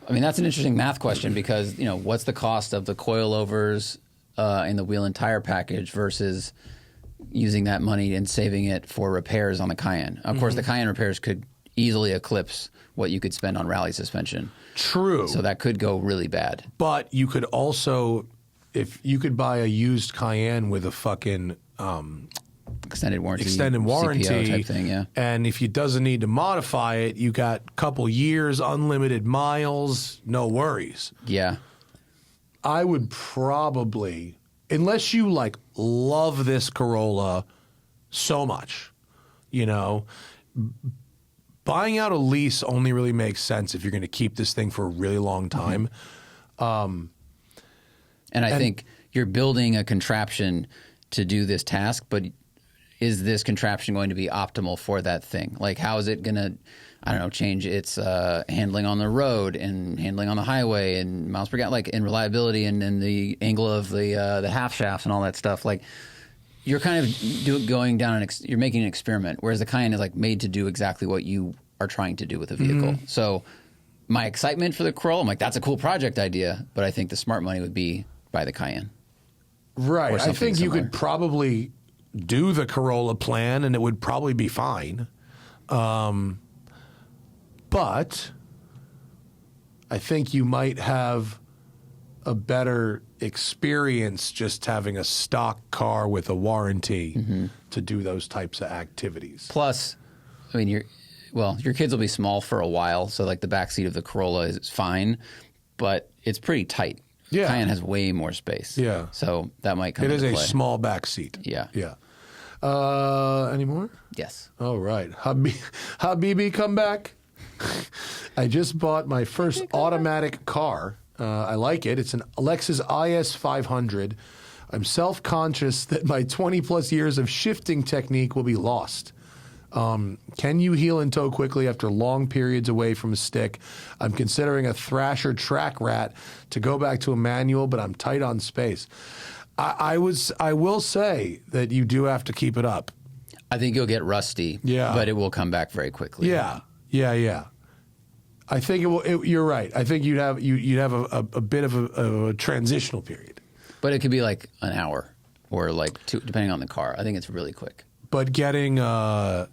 [SPEAKER 2] I mean, that's an interesting math question because, you know, what's the cost of the coilovers and the wheel and tire package versus using that money and saving it for repairs on the Cayenne? Of course, the Cayenne repairs could easily eclipse what you could spend on rally suspension.
[SPEAKER 1] True.
[SPEAKER 2] So that could go really bad.
[SPEAKER 1] But you could also... If you could buy a used Cayenne with a fucking
[SPEAKER 2] extended warranty
[SPEAKER 1] CPO
[SPEAKER 2] type thing, yeah.
[SPEAKER 1] And if you doesn't need to modify it, you got a couple years, unlimited miles, no worries.
[SPEAKER 2] Yeah.
[SPEAKER 1] I would probably, unless you like love this Corolla so much, you know, buying out a lease only really makes sense if you're going to keep this thing for a really long time.
[SPEAKER 2] And I think you're building a contraption to do this task, but is this contraption going to be optimal for that thing? Like, how is it going to, I don't know, change its handling on the road and handling on the highway and miles per gallon, like, and reliability and the angle of the half shafts and all that stuff? Like, you're kind of going down you're making an experiment, whereas the Cayenne is like made to do exactly what you are trying to do with a vehicle. So my excitement for the Corolla, I'm like, that's a cool project idea, but I think the smart money would be buy the Cayenne.
[SPEAKER 1] Right. I think you could probably do the Corolla plan and it would probably be fine. But I think you might have a better experience just having a stock car with a warranty to do those types of activities.
[SPEAKER 2] Plus, I mean, your kids will be small for a while, so like the backseat of the Corolla is fine, but it's pretty tight.
[SPEAKER 1] Yeah.
[SPEAKER 2] Cayenne has way more space.
[SPEAKER 1] Yeah.
[SPEAKER 2] So that might come into play.
[SPEAKER 1] It is a small back seat.
[SPEAKER 2] Yeah.
[SPEAKER 1] Yeah. Any more?
[SPEAKER 2] Yes.
[SPEAKER 1] All right. Habibi, come back. I just bought my first automatic car. I like it. It's an Lexus IS 500. I'm self-conscious that my 20-plus years of shifting technique will be lost. Can you heel and tow quickly after long periods away from a stick? I'm considering a Thrasher Track Rat to go back to a manual, but I'm tight on space. I will say that you do have to keep it up.
[SPEAKER 2] I think you'll get rusty, but it will come back very quickly.
[SPEAKER 1] Yeah. I think it will. You're right. I think you'd have a bit of a transitional period.
[SPEAKER 2] But it could be like an hour or like two, depending on the car. I think it's really quick.
[SPEAKER 1] But getting a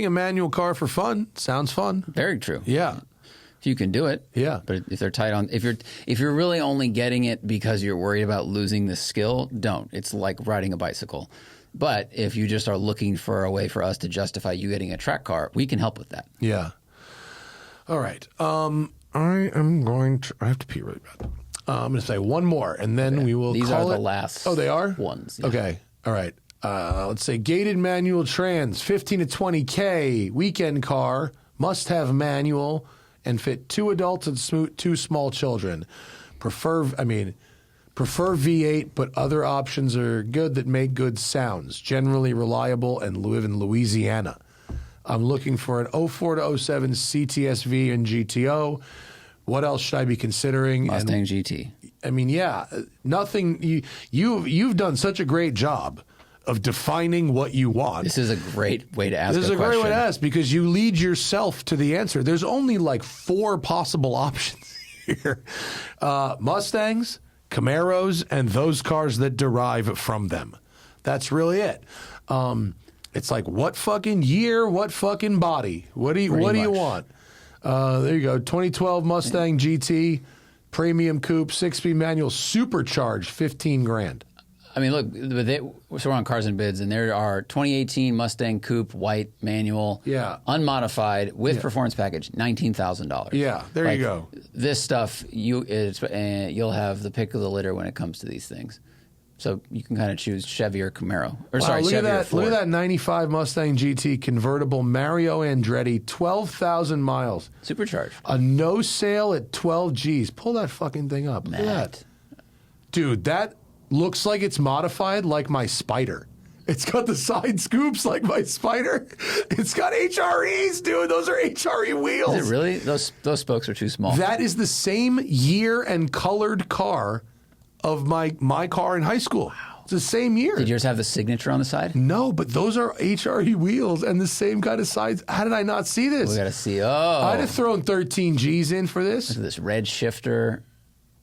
[SPEAKER 1] manual car for fun sounds fun.
[SPEAKER 2] Very true.
[SPEAKER 1] Yeah.
[SPEAKER 2] If you can do it.
[SPEAKER 1] Yeah.
[SPEAKER 2] But if they're tight on, if you're really only getting it because you're worried about losing the skill, don't. It's like riding a bicycle. But if you just are looking for a way for us to justify you getting a track car, we can help with that.
[SPEAKER 1] Yeah. All right. I have to pee really bad. I'm going to say one more, and then we will
[SPEAKER 2] These
[SPEAKER 1] call
[SPEAKER 2] are
[SPEAKER 1] it.
[SPEAKER 2] the last
[SPEAKER 1] Oh, they are?
[SPEAKER 2] ones. Yeah.
[SPEAKER 1] Okay. All right. Let's say gated manual trans, 15 to 20K, weekend car, must have manual, and fit 2 adults and 2 small children. Prefer Prefer V8, but other options are good that make good sounds. Generally reliable and live in Louisiana. I'm looking for an 04 to 07 CTSV and GTO. What else should I be considering?
[SPEAKER 2] Mustang GT.
[SPEAKER 1] I mean, yeah, nothing. You've done such a great job of defining what you want.
[SPEAKER 2] This is a great way to ask.
[SPEAKER 1] This is a great way to ask because you lead yourself to the answer. There's only like 4 possible options here: Mustangs, Camaros, and those cars that derive from them. That's really it. It's like, what fucking year, what fucking body? What do you want? There you go. 2012 Mustang GT, premium coupe, 6-speed manual, supercharged, $15,000.
[SPEAKER 2] I mean, look, so we're on Cars and Bids, and there are 2018 Mustang coupe, white, manual, unmodified, with performance package, $19,000.
[SPEAKER 1] Yeah, there you go.
[SPEAKER 2] This stuff, you'll have the pick of the litter when it comes to these things. So you can kind of choose Chevy or Camaro. Or sorry,
[SPEAKER 1] look
[SPEAKER 2] Chevy
[SPEAKER 1] at that,
[SPEAKER 2] or Ford.
[SPEAKER 1] Look at that 95 Mustang GT convertible Mario Andretti, 12,000 miles.
[SPEAKER 2] Supercharged.
[SPEAKER 1] A no sale at 12 G's. Pull that fucking thing up. Look at that. Dude, that looks like it's modified like my Spider. It's got the side scoops like my Spider. It's got HREs, dude. Those are HRE wheels.
[SPEAKER 2] Is it really? Those spokes are too small.
[SPEAKER 1] That is the same year and colored car of my car in high school. Wow. It's the same year.
[SPEAKER 2] Did yours have the signature on the side?
[SPEAKER 1] No, but those are HRE wheels and the same kind of sides. How did I not see this?
[SPEAKER 2] We got to see.
[SPEAKER 1] I'd have thrown 13 G's in for this.
[SPEAKER 2] Look at this red shifter.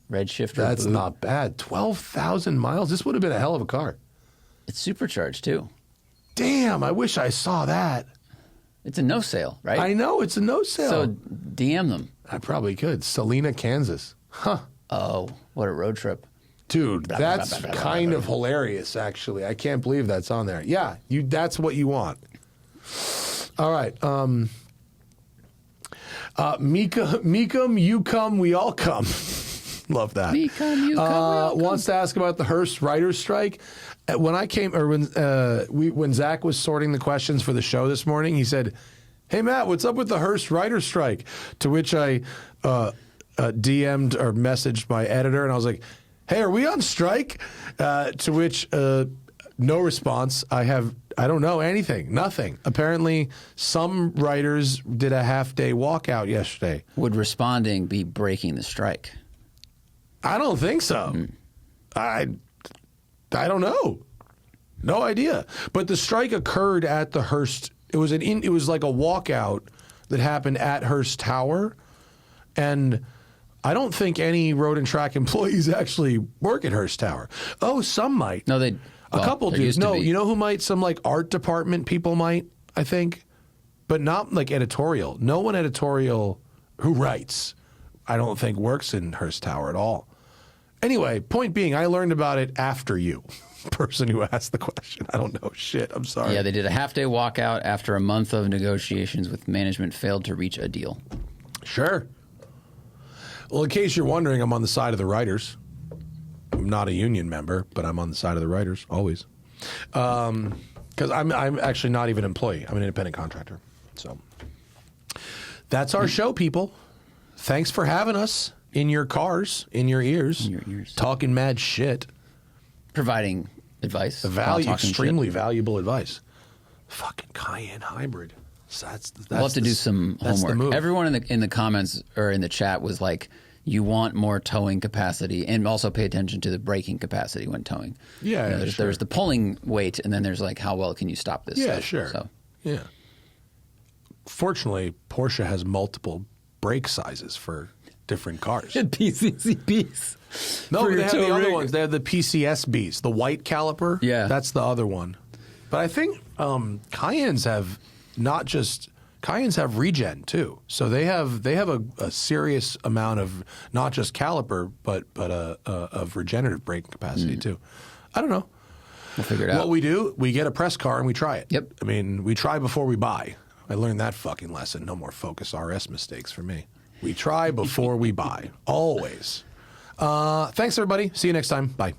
[SPEAKER 1] That's
[SPEAKER 2] boot.
[SPEAKER 1] not bad. 12,000 miles. This would have been a hell of a car.
[SPEAKER 2] It's supercharged too.
[SPEAKER 1] Damn, I wish I saw that.
[SPEAKER 2] It's a no sale, right?
[SPEAKER 1] I know, it's a no sale.
[SPEAKER 2] So DM them.
[SPEAKER 1] I probably could. Salina, Kansas. Huh.
[SPEAKER 2] Oh, what a road trip.
[SPEAKER 1] Dude, that's kind of hilarious, actually. I can't believe that's on there. Yeah, that's what you want. All right. Meekum, you come, we all come. Love that.
[SPEAKER 2] Meekum, you come, we all come.
[SPEAKER 1] Wants to ask about the Hearst writers' strike. When I came, or when Zach was sorting the questions for the show this morning, he said, "Hey Matt, what's up with the Hearst writers' strike?" To which I DM'd or messaged my editor, and I was like, "Hey, are we on strike?" To which no response. I don't know anything. Nothing. Apparently, some writers did a half-day walkout yesterday.
[SPEAKER 2] Would responding be breaking the strike?
[SPEAKER 1] I don't think so. I don't know. No idea. But the strike occurred at the Hearst. It was like a walkout that happened at Hearst Tower, and I don't think any road and track employees actually work at Hearst Tower. Oh, some might.
[SPEAKER 2] No,
[SPEAKER 1] a couple do. No, you know who might? Some like art department people might, I think, but not like editorial. No one editorial who writes, I don't think, works in Hearst Tower at all. Anyway, point being, I learned about it after you, person who asked the question. I don't know shit. I'm sorry.
[SPEAKER 2] Yeah, they did a half-day walkout after a month of negotiations with management failed to reach a deal. Sure.
[SPEAKER 1] Well, in case you're wondering, I'm on the side of the writers. I'm not a union member, but I'm on the side of the writers, always. Because I'm actually not even an employee. I'm an independent contractor. So that's our show, people. Thanks for having us in your cars, in your ears. Talking mad shit.
[SPEAKER 2] Providing advice.
[SPEAKER 1] Extremely valuable advice. Fucking Cayenne hybrid. So
[SPEAKER 2] we'll have to do some homework. Everyone in the comments or in the chat was like, you want more towing capacity and also pay attention to the braking capacity when towing.
[SPEAKER 1] Yeah,
[SPEAKER 2] there's the pulling weight, and then there's like, how well can you stop this stuff?
[SPEAKER 1] Sure.
[SPEAKER 2] So.
[SPEAKER 1] Yeah. Fortunately, Porsche has multiple brake sizes for different cars.
[SPEAKER 2] PCCBs.
[SPEAKER 1] No, they have the other ones. They have the PCSBs, the white caliper.
[SPEAKER 2] Yeah.
[SPEAKER 1] That's the other one. But I think Cayennes have Cayennes have regen too. So they have a serious amount of not just caliper, but of regenerative braking capacity too. I don't know.
[SPEAKER 2] We'll figure it out.
[SPEAKER 1] What we do, we get a press car and we try it.
[SPEAKER 2] Yep.
[SPEAKER 1] I mean, we try before we buy. I learned that fucking lesson. No more Focus RS mistakes for me. We try before we buy. Always. Thanks, everybody. See you next time. Bye.